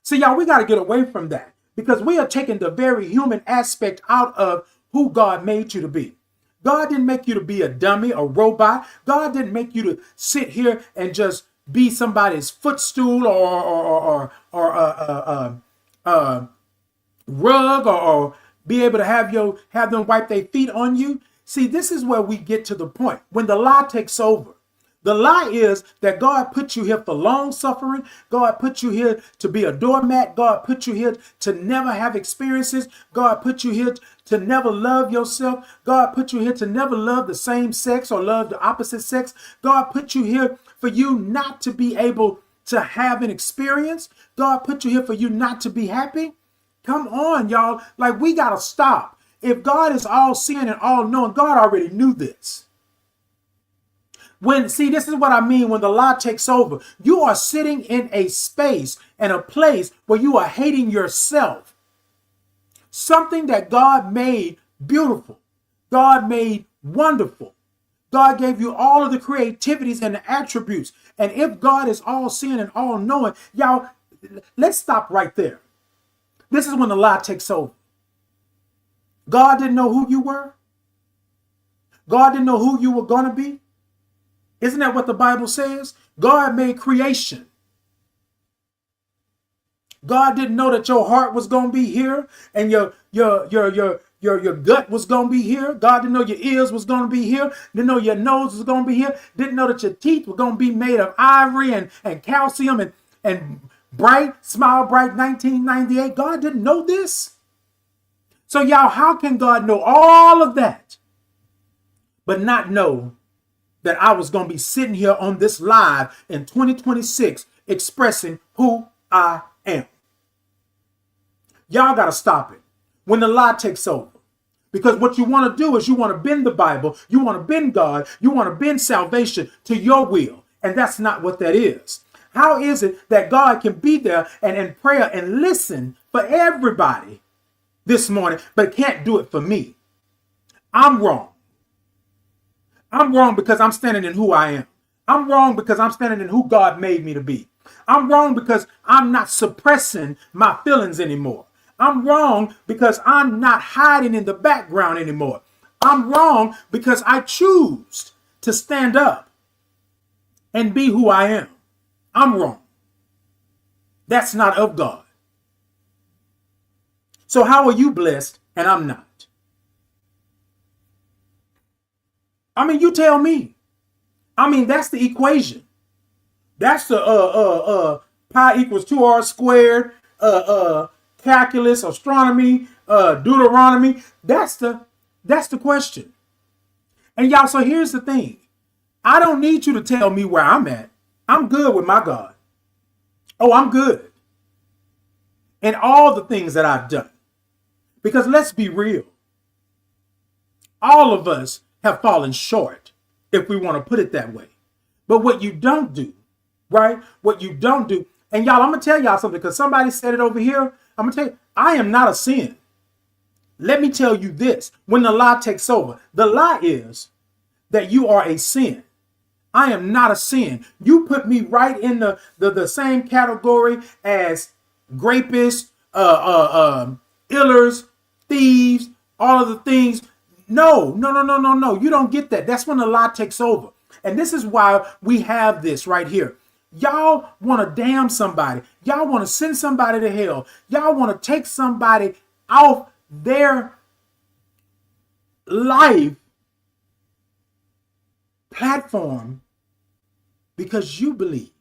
Speaker 1: See, y'all, we got to get away from that, because we are taking the very human aspect out of who God made you to be. God didn't make you to be a dummy, a robot. God didn't make you to sit here and just be somebody's footstool or rug, or be able to have them wipe their feet on you. See, this is where we get to the point when the lie takes over. The lie is that God put you here for long suffering. God put you here to be a doormat. God put you here to never have experiences. God put you here to never love yourself. God put you here to never love the same sex or love the opposite sex. God put you here for you not to be able to have an experience. God put you here for you not to be happy. Come on, y'all. Like, we got to stop. If God is all seeing and all knowing, God already knew this. See, this is what I mean when the lie takes over. You are sitting in a space and a place where you are hating yourself. Something that God made beautiful. God made wonderful. God gave you all of the creativities and the attributes. And if God is all seeing and all knowing, y'all, let's stop right there. This is when the lie takes over. God didn't know who you were. God didn't know who you were going to be. Isn't that what the Bible says? God made creation. God didn't know that your heart was going to be here and your gut was going to be here. God didn't know your ears was going to be here. Didn't know your nose was going to be here. Didn't know that your teeth were going to be made of ivory and calcium and bright, smile bright 1998. God didn't know this. So y'all, how can God know all of that but not know that I was going to be sitting here on this live in 2026 expressing who I am? Y'all got to stop it when the lie takes over. Because what you want to do is you want to bend the Bible, you want to bend God, you want to bend salvation to your will. And that's not what that is. How is it that God can be there and in prayer and listen for everybody this morning, but can't do it for me? I'm wrong. I'm wrong because I'm standing in who I am. I'm wrong because I'm standing in who God made me to be. I'm wrong because I'm not suppressing my feelings anymore. I'm wrong because I'm not hiding in the background anymore. I'm wrong because I choose to stand up and be who I am. I'm wrong. That's not of God. So how are you blessed and I'm not? I mean, you tell me. I mean, that's the equation. That's the pi equals 2r squared, calculus, astronomy, Deuteronomy. That's the question. And y'all, so here's the thing. I don't need you to tell me where I'm at. I'm good with my God. Oh, I'm good in all the things that I've done. Because let's be real. All of us have fallen short, if we want to put it that way. But what you don't do, right? What you don't do, and y'all, I'm going to tell y'all something because somebody said it over here. I'm going to tell you, I am not a sin. Let me tell you this. When the lie takes over, the lie is that you are a sin. I am not a sin. You put me right in the same category as grapists, illers, thieves, all of the things. No. You don't get that. That's when the lie takes over. And this is why we have this right here. Y'all want to damn somebody. Y'all want to send somebody to hell. Y'all want to take somebody off their life platform because you believe.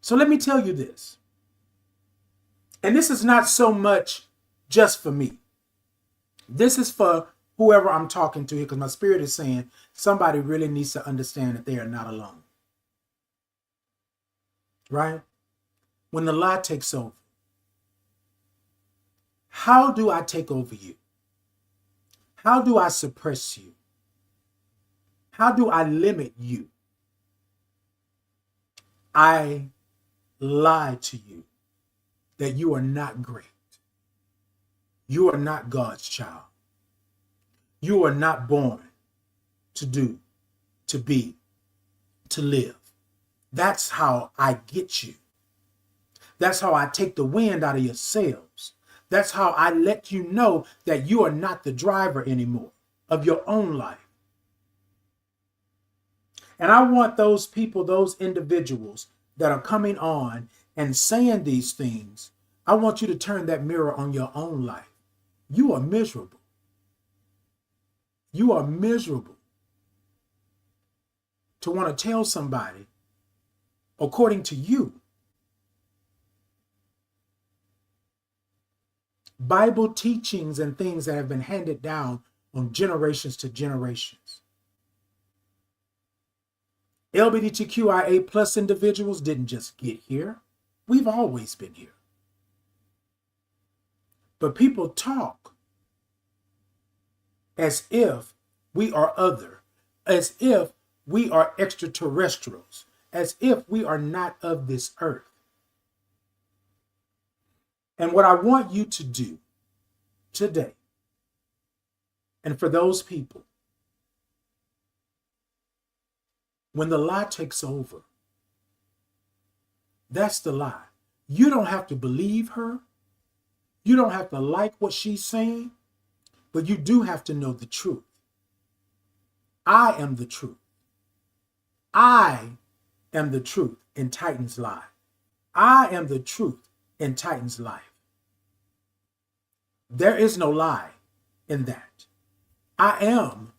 Speaker 1: So let me tell you this. And this is not so much just for me. This is for whoever I'm talking to here, because my spirit is saying somebody really needs to understand that they are not alone. Right? When the lie takes over, how do I take over you? How do I suppress you? How do I limit you? I lie to you that you are not great. You are not God's child. You are not born to do, to be, to live. That's how I get you. That's how I take the wind out of your sails. That's how I let you know that you are not the driver anymore of your own life. And I want those people, those individuals that are coming on and saying these things, I want you to turn that mirror on your own life. You are miserable. You are miserable to want to tell somebody, according to you, Bible teachings and things that have been handed down on generations to generations. LGBTQIA plus individuals didn't just get here. We've always been here. But people talk as if we are other, as if we are extraterrestrials, as if we are not of this earth. And what I want you to do today, and for those people, when the lie takes over, that's the lie. You don't have to believe her. You don't have to like what she's saying, but you do have to know the truth. I am the truth. I am the truth in Titan's lie. I am the truth in Titan's life. There is no lie in that. I am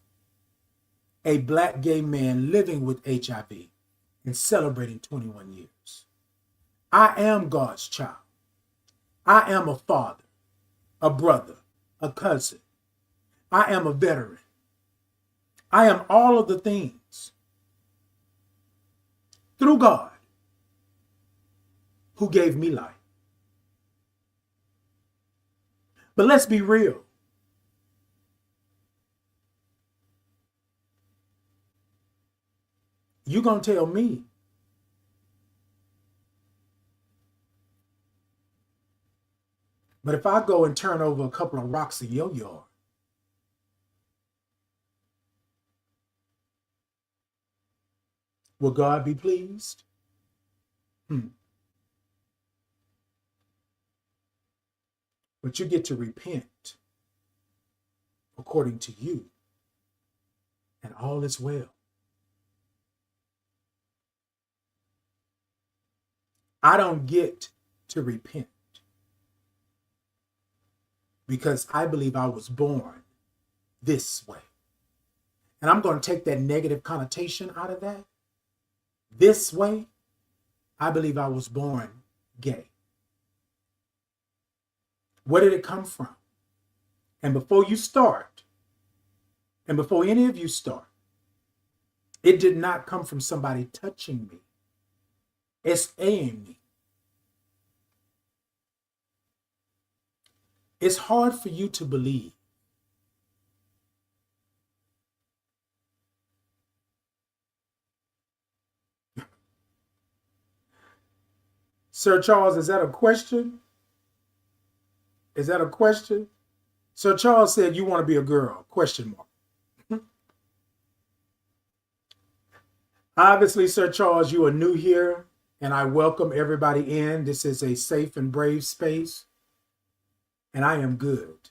Speaker 1: a Black gay man living with HIV and celebrating 21 years. I am God's child. I am a father, a brother, a cousin. I am a veteran. I am all of the things through God who gave me life. But let's be real. You're going to tell me. But if I go and turn over a couple of rocks in your yard, will God be pleased? But you get to repent according to you, and all is well. I don't get to repent because I believe I was born this way. And I'm going to take that negative connotation out of that. This way, I believe I was born gay. Where did it come from? And before you start, and before any of you start, it did not come from somebody touching me. It's aimed me. It's hard for you to believe. Sir Charles, is that a question? Is that a question? Sir Charles said, you want to be a girl? Question mark. Obviously, Sir Charles, you are new here, and I welcome everybody in. This is a safe and brave space, and I am good.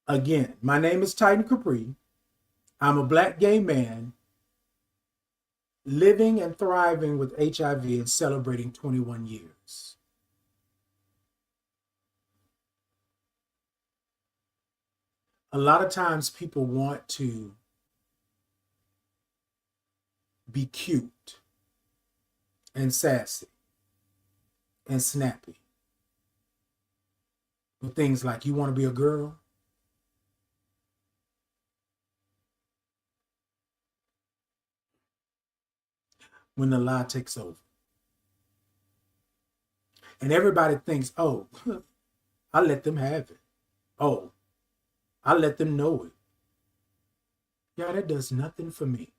Speaker 1: Again, my name is Titan Capri. I'm a Black gay man living and thriving with HIV and celebrating 21 years. A lot of times people want to be cute and sassy and snappy with things like, you want to be a girl? When the lie takes over. And everybody thinks, oh, I let them have it. Oh, I let them know it. Yeah, that does nothing for me.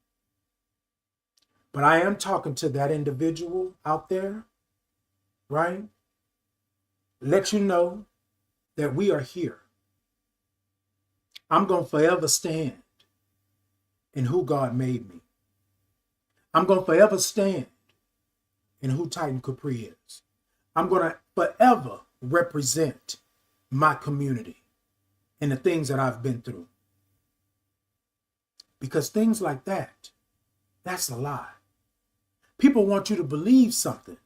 Speaker 1: But I am talking to that individual out there, right? Let you know that we are here. I'm going to forever stand in who God made me. I'm going to forever stand in who Titan Capri is. I'm going to forever represent my community and the things that I've been through. Because things like that, that's a lie. People want you to believe something.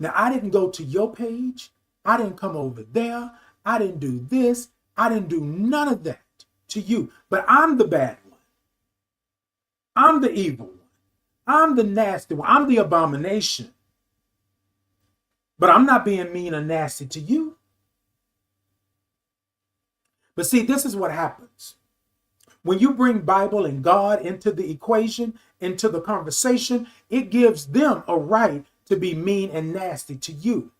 Speaker 1: Now, I didn't go to your page. I didn't come over there. I didn't do this. I didn't do none of that to you. But I'm the bad one. I'm the evil one. I'm the nasty one. I'm the abomination. But I'm not being mean or nasty to you. But see, this is what happens. When you bring Bible and God into the equation, into the conversation, it gives them a right to be mean and nasty to you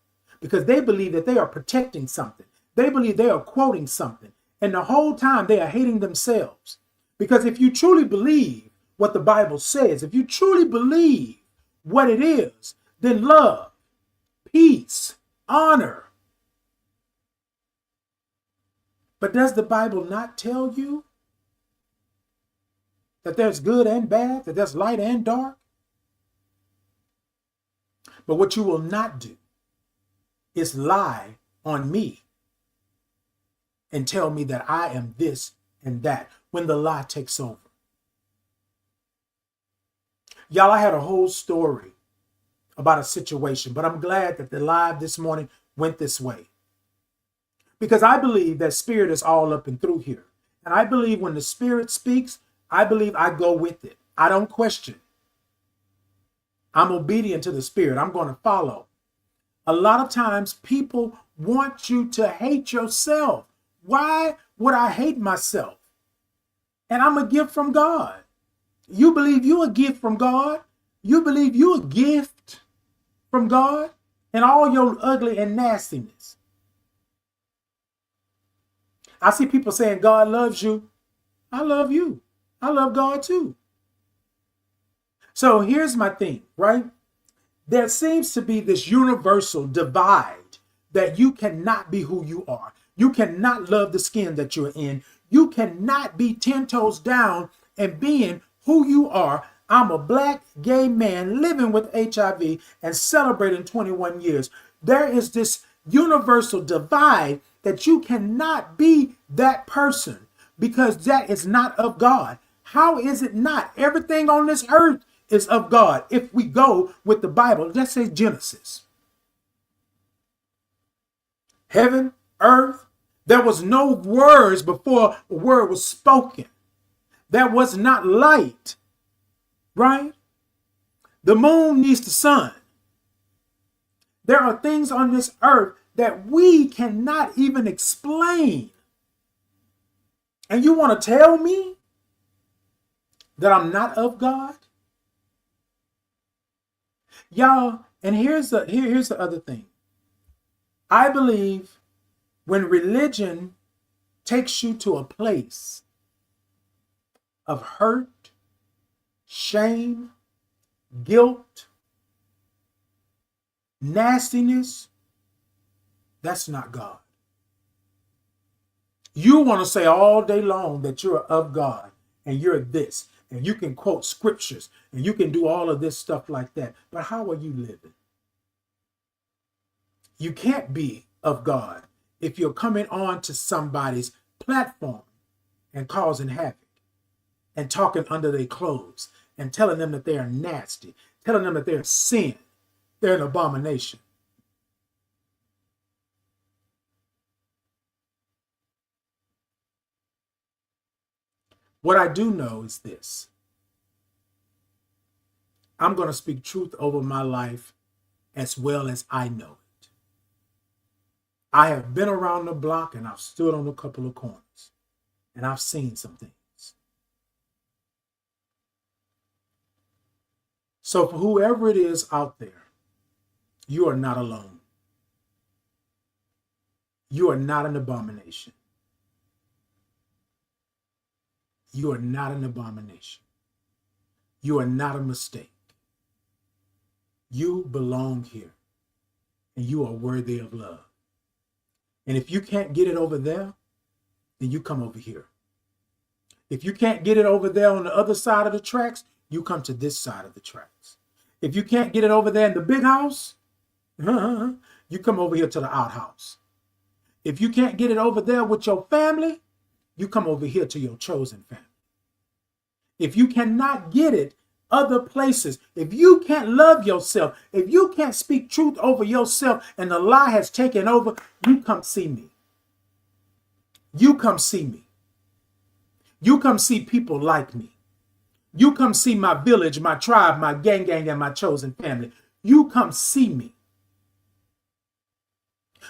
Speaker 1: because they believe that they are protecting something. They believe they are quoting something. And the whole time they are hating themselves. Because if you truly believe what the Bible says, if you truly believe what it is, then love, peace, honor. But does the Bible not tell you that there's good and bad, that there's light and dark? But what you will not do is lie on me and tell me that I am this and that when the lie takes over. Y'all, I had a whole story about a situation, but I'm glad that the live this morning went this way. Because I believe that spirit is all up and through here. And I believe when the spirit speaks, I believe I go with it. I don't question. I'm obedient to the spirit. I'm going to follow. A lot of times people want you to hate yourself. Why would I hate myself? And I'm a gift from God. You believe you a gift from God? You believe you a gift from God? And all your ugly and nastiness. I see people saying God loves you. I love you. I love God too. So here's my thing, right? There seems to be this universal divide that you cannot be who you are. You cannot love the skin that you're in. You cannot be 10 toes down and being who you are. I'm a black gay man living with HIV and celebrating 21 years. There is this universal divide that you cannot be that person because that is not of God. How is it not? Everything on this earth is of God. If we go with the Bible, let's say Genesis. Heaven, earth, there was no words before a word was spoken. There was not light, right? The moon needs the sun. There are things on this earth that we cannot even explain. And you want to tell me that I'm not of God? Y'all, and here's the other thing. I believe when religion takes you to a place of hurt, shame, guilt, nastiness, that's not God. You want to say all day long that you're of God and you're this, and you can quote scriptures and you can do all of this stuff like that. But how are you living? You can't be of God if you're coming on to somebody's platform and causing havoc and talking under their clothes and telling them that they are nasty, telling them that they're sin, they're an abomination. What I do know is this. I'm going to speak truth over my life as well as I know it. I have been around the block and I've stood on a couple of corners and I've seen some things. So for whoever it is out there, you are not alone. You are not an abomination. You are not an abomination. You are not a mistake. You belong here and you are worthy of love. And if you can't get it over there, then you come over here. If you can't get it over there on the other side of the tracks, you come to this side of the tracks. If you can't get it over there in the big house, you come over here to the outhouse. If you can't get it over there with your family, you come over here to your chosen family. If you cannot get it other places, if you can't love yourself, if you can't speak truth over yourself and the lie has taken over, you come see me. You come see me. You come see people like me. You come see my village, my tribe, my gang, and my chosen family. You come see me.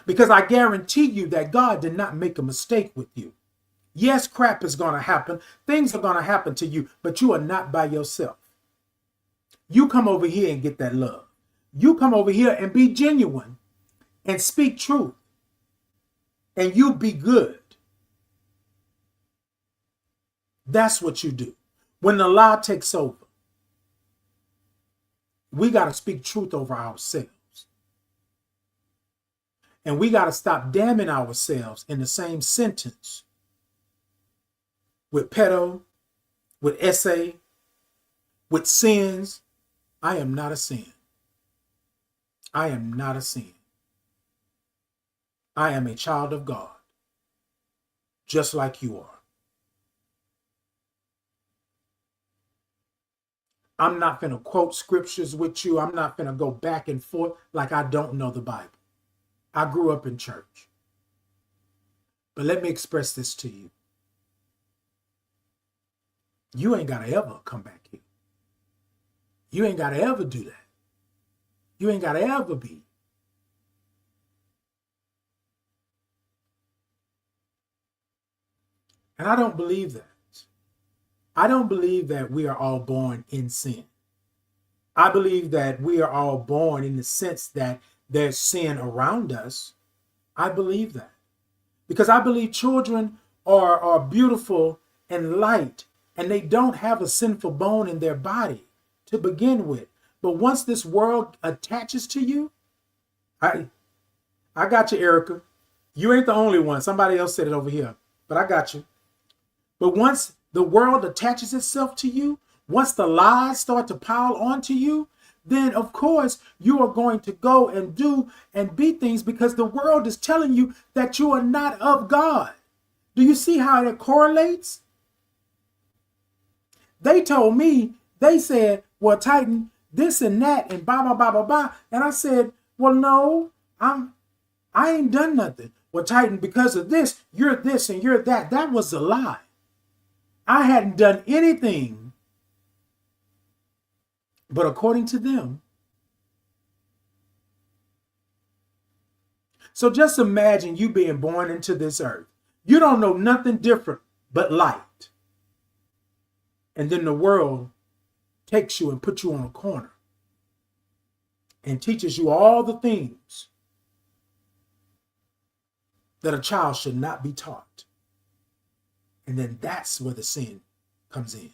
Speaker 1: Because I guarantee you that God did not make a mistake with you. Yes, crap is going to happen. Things are going to happen to you, but you are not by yourself. You come over here and get that love. You come over here and be genuine and speak truth. And you be good. That's what you do. When the lie takes over, we got to speak truth over ourselves. And we got to stop damning ourselves in the same sentence with pedo, with essay, with sins. I am not a sin. I am not a sin. I am a child of God, just like you are. I'm not going to quote scriptures with you. I'm not going to go back and forth like I don't know the Bible. I grew up in church. But let me express this to you. You ain't got to ever come back here. You ain't got to ever do that. You ain't got to ever be. And I don't believe that. I don't believe that we are all born in sin. I believe that we are all born in the sense that there's sin around us. I believe that. Because I believe children are beautiful and light and they don't have a sinful bone in their body to begin with. But once this world attaches to you, I got you, Erica. You ain't the only one. Somebody else said it over here, but I got you. But once the world attaches itself to you, once the lies start to pile onto you, then of course you are going to go and do and be things because the world is telling you that you are not of God. Do you see how it correlates? They told me, they said, well, Titan, this and that and blah, blah, blah, blah, blah. And I said, well, no, I ain't done nothing. Well, Titan, because of this and you're that. That was a lie. I hadn't done anything. But according to them. So just imagine you being born into this earth. You don't know nothing different but light. And then the world takes you and puts you on a corner and teaches you all the things that a child should not be taught. And then that's where the sin comes in.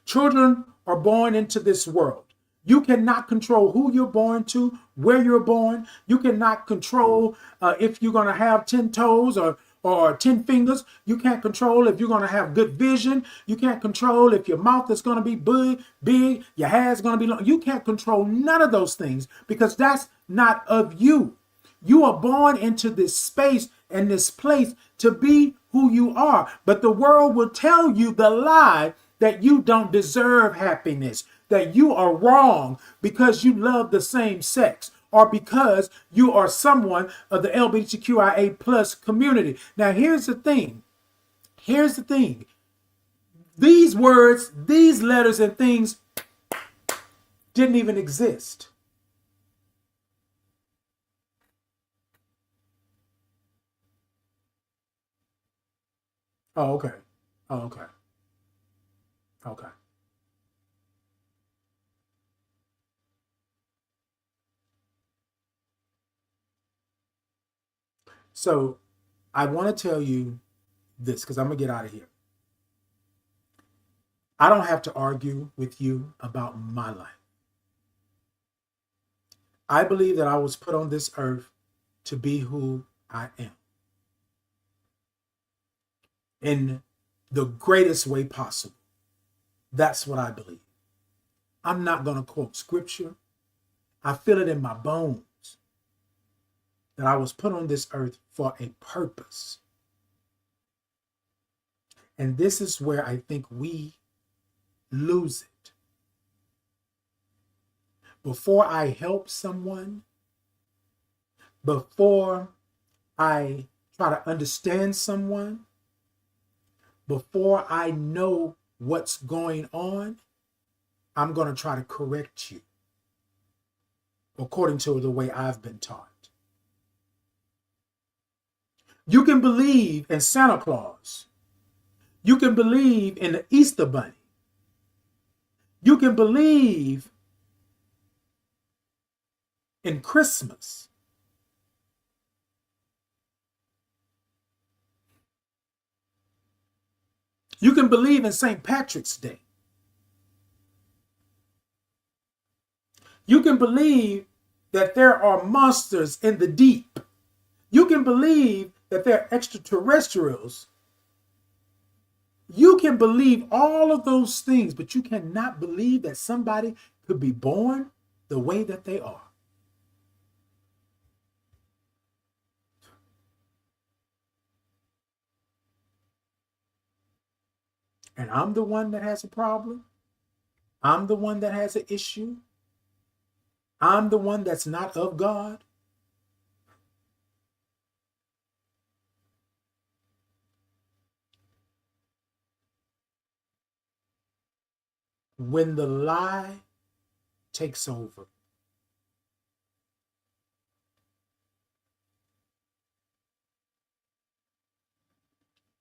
Speaker 1: Children are born into this world. You cannot control who you're born to, where you're born. You cannot control if you're going to have 10 toes or 10 fingers. You can't control if you're going to have good vision. You can't control if your mouth is going to be big, your hair is going to be long. You can't control none of those things because that's not of you. You are born into this space and this place to be who you are. But the world will tell you the lie that you don't deserve happiness, that you are wrong because you love the same sex, or because you are someone of the LGBTQIA plus community. Now, here's the thing. Here's the thing. These words, these letters and things didn't even exist. Oh, okay. Oh, okay. Okay. So I want to tell you this because I'm going to get out of here. I don't have to argue with you about my life. I believe that I was put on this earth to be who I am in the greatest way possible. That's what I believe. I'm not going to quote scripture. I feel it in my bones that I was put on this earth for a purpose. And this is where I think we lose it. Before I help someone, before I try to understand someone, before I know what's going on, I'm going to try to correct you according to the way I've been taught. You can believe in Santa Claus. You can believe in the Easter Bunny. You can believe in Christmas. You can believe in St. Patrick's Day. You can believe that there are monsters in the deep. You can believe that there are extraterrestrials. You can believe all of those things, but you cannot believe that somebody could be born the way that they are. And I'm the one that has a problem. I'm the one that has an issue. I'm the one that's not of God. When the lie takes over,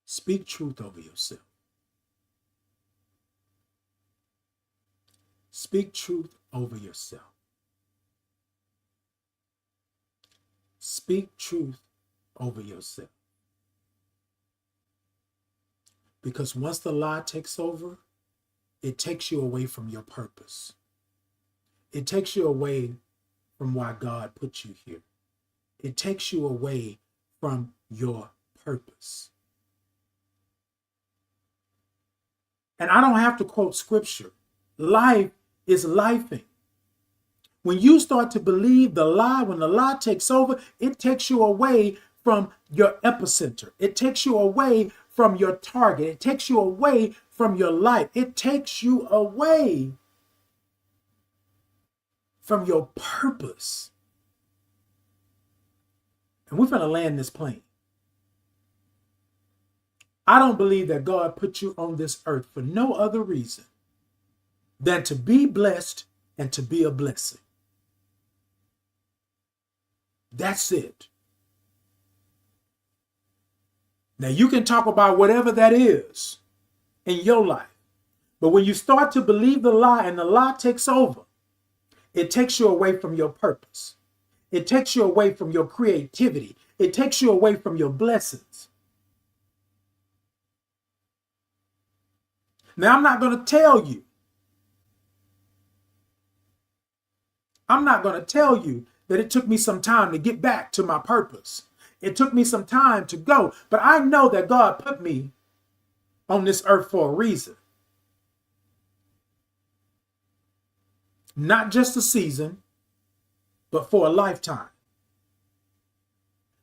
Speaker 1: speak truth over yourself. Speak truth over yourself. Speak truth over yourself. Because once the lie takes over, it takes you away from your purpose. It takes you away from why God put you here. It takes you away from your purpose. And I don't have to quote scripture. Life is lifing. When you start to believe the lie, when the lie takes over, it takes you away from your epicenter. It takes you away from your target. It takes you away from your life. It takes you away from your purpose. And we're going to land this plane. I don't believe that God put you on this earth for no other reason than to be blessed and to be a blessing. That's it. Now you can talk about whatever that is in your life, but when you start to believe the lie and the lie takes over, it takes you away from your purpose. It takes you away from your creativity. It takes you away from your blessings. Now, I'm not going to tell you. That it took me some time to get back to my purpose. It took me some time to go, but I know that God put me on this earth for a reason. Not just a season, but for a lifetime.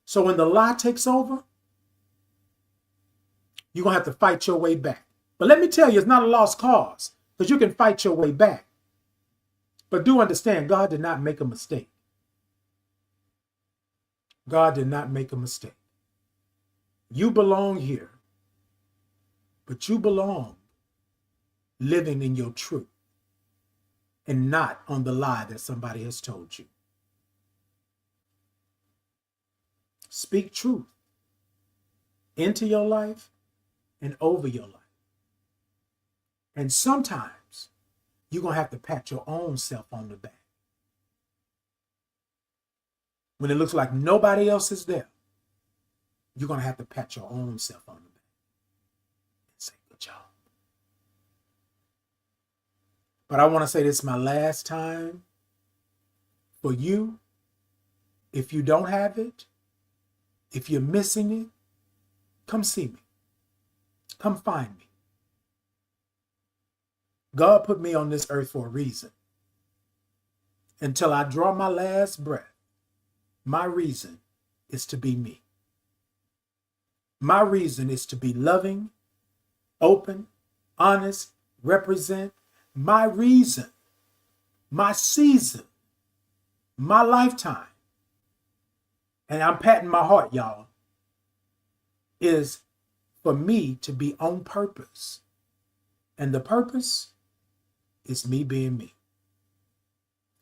Speaker 1: So when the lie takes over, you're going to have to fight your way back. But let me tell you, it's not a lost cause, because you can fight your way back. But do understand, God did not make a mistake. God did not make a mistake. You belong here, but you belong living in your truth and not on the lie that somebody has told you. Speak truth into your life and over your life. And sometimes you're going to have to pat your own self on the back. When it looks like nobody else is there, you're going to have to pat your own self on the back and say, good job. But I want to say this is my last time for you. If you don't have it, if you're missing it, come see me. Come find me. God put me on this earth for a reason. Until I draw my last breath, my reason is to be me. My reason is to be loving, open, honest, represent. My reason, my season, my lifetime, and I'm patting my heart, y'all, is for me to be on purpose. And the purpose is me being me.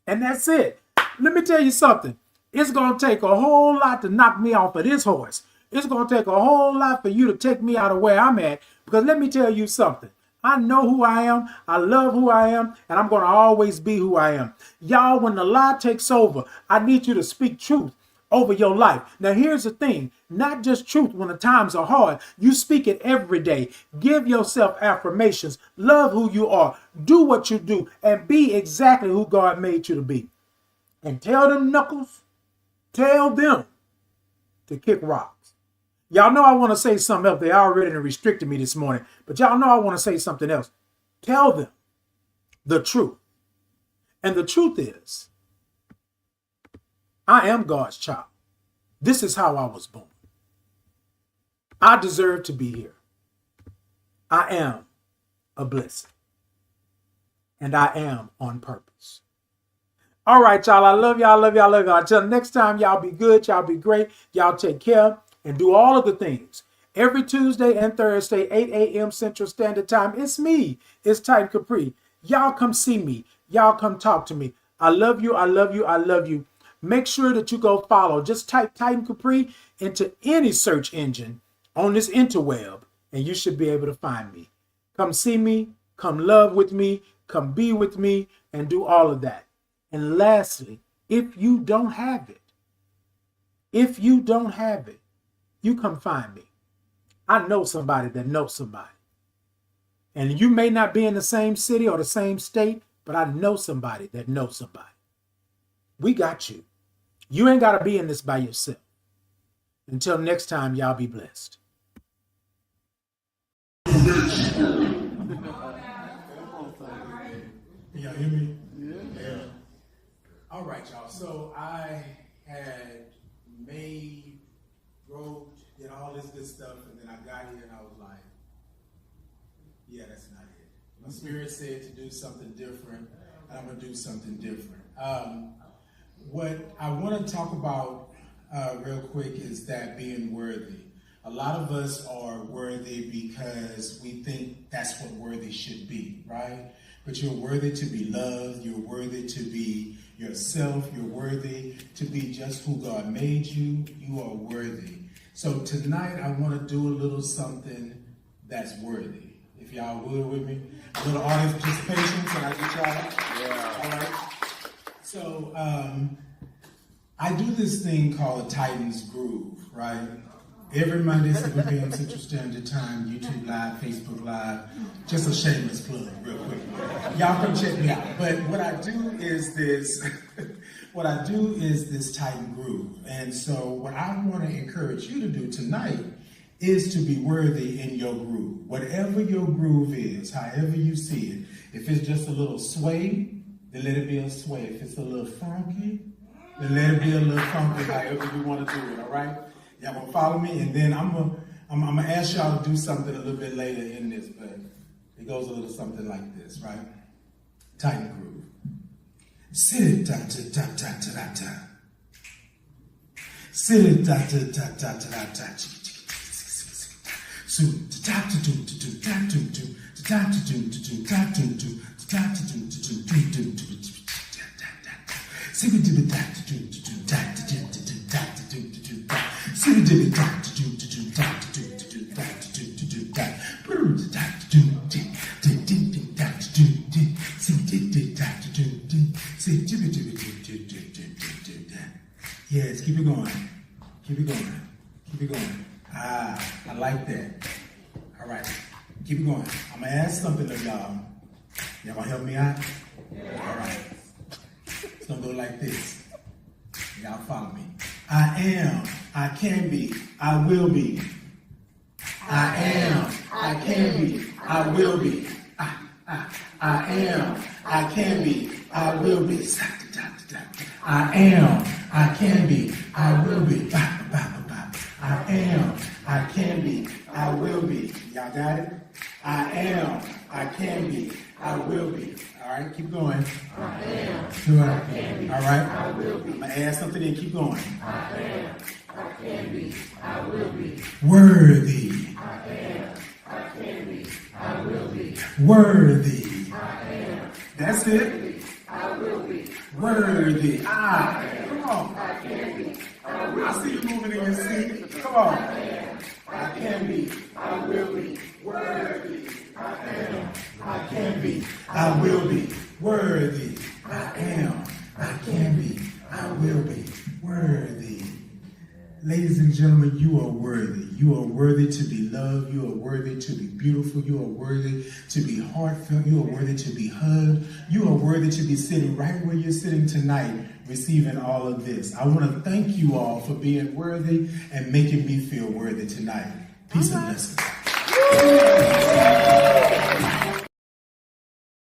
Speaker 1: And that's it. Let me tell you something. It's going to take a whole lot to knock me off of this horse. It's going to take a whole lot for you to take me out of where I'm at. Because let me tell you something. I know who I am. I love who I am. And I'm going to always be who I am. Y'all, when the lie takes over, I need you to speak truth over your life. Now, here's the thing. Not just truth when the times are hard. You speak it every day. Give yourself affirmations. Love who you are. Do what you do. And be exactly who God made you to be. And tell them knuckles. Tell them to kick rocks. Y'all know I want to say something else. They already restricted me this morning. But y'all know I want to say something else. Tell them the truth. And the truth is, I am God's child. This is how I was born. I deserve to be here. I am a blessing. And I am on purpose. All right, y'all. I love y'all. Love y'all. Love y'all. Until next time, y'all be good. Y'all be great. Y'all take care and do all of the things. Every Tuesday and Thursday, 8 a.m. Central Standard Time. It's me. It's Titan Capri. Y'all come see me. Y'all come talk to me. I love you. I love you. I love you. Make sure that you go follow. Just type Titan Capri into any search engine on this interweb, and you should be able to find me. Come see me. Come love with me. Come be with me and do all of that. And lastly, if you don't have it, you come find me. I know somebody that knows somebody And you may not be in the same city or the same state, but I know somebody that knows somebody. We got you. You ain't got to be in this by yourself. Until next time, y'all be blessed. Y'all hear me? Yeah. All right, y'all. So I had wrote, did all this good stuff, and then I got here and I was like, yeah, that's not it. My spirit said to do something different, and I'm going to do something different. What I want to talk about real quick is that being worthy. A lot of us are worthy because we think that's what worthy should be, right? But you're worthy to be loved. You're worthy to be yourself. You're worthy to be just who God made you. You are worthy. So tonight I want to do a little something that's worthy. If y'all would with me. A little audience participation. Can I get y'all? Yeah. All right. So I do this thing called a Titans Groove, right? Every Monday, 7 p.m. Central Standard Time, YouTube Live, Facebook Live. Just a shameless plug, real quick. Y'all come check me out. But what I do is this, Titan Groove. And so what I want to encourage you to do tonight is to be worthy in your groove. Whatever your groove is, however you see it. If it's just a little sway, then let it be a sway. If it's a little funky, then let it be a little funky, however you want to do it, all right? Y'all gonna follow me, and then I'm gonna ask y'all to do something a little bit later in this, but it goes a little something like this, right? Titan groove. Sit it da da da da da da. Sit it da da da da da da. So da da do do do da do do da do do do da do do da do do do do do. See we do da do do do da do do da do do do da. See we do da do do do da do do do da do do do da. Da do do do do da do do. See we do da do do. See do do do do do da. Yes, keep it going. Keep it going. Keep it going. Ah, I like that. All right, keep it going. I'm gonna ask something of y'all. Y'all gonna help me out? Yeah. All right. It's gonna go like this. Y'all follow me. I am, I can be, I will be. I am, I can be, I will be. I am, I can be, I will be. I am, I can be, I will be. I am, I can be, I will be. Y'all got it? I am, I can be, I will be. All right, keep going. I am, I can be, all right, I will be. I'm going to add something in, keep going. I am, I can be, I will be. Worthy. I am, I can be, I will be. Worthy. I am. That's it. I will be. Worthy. Come on. I can be. I will. I see you moving in your seat. Come on. I am. I can be. I will be. Worthy. I am. I can be. I will be. Worthy. I am. I can be. I will be. Worthy. Ladies and gentlemen, you are worthy. You are worthy to be loved. You are worthy to be beautiful. You are worthy to be heartfelt. You are worthy to be hugged. You are worthy to be sitting right where you're sitting tonight, receiving all of this. I want to thank you all for being worthy and making me feel worthy tonight. Peace and blessings.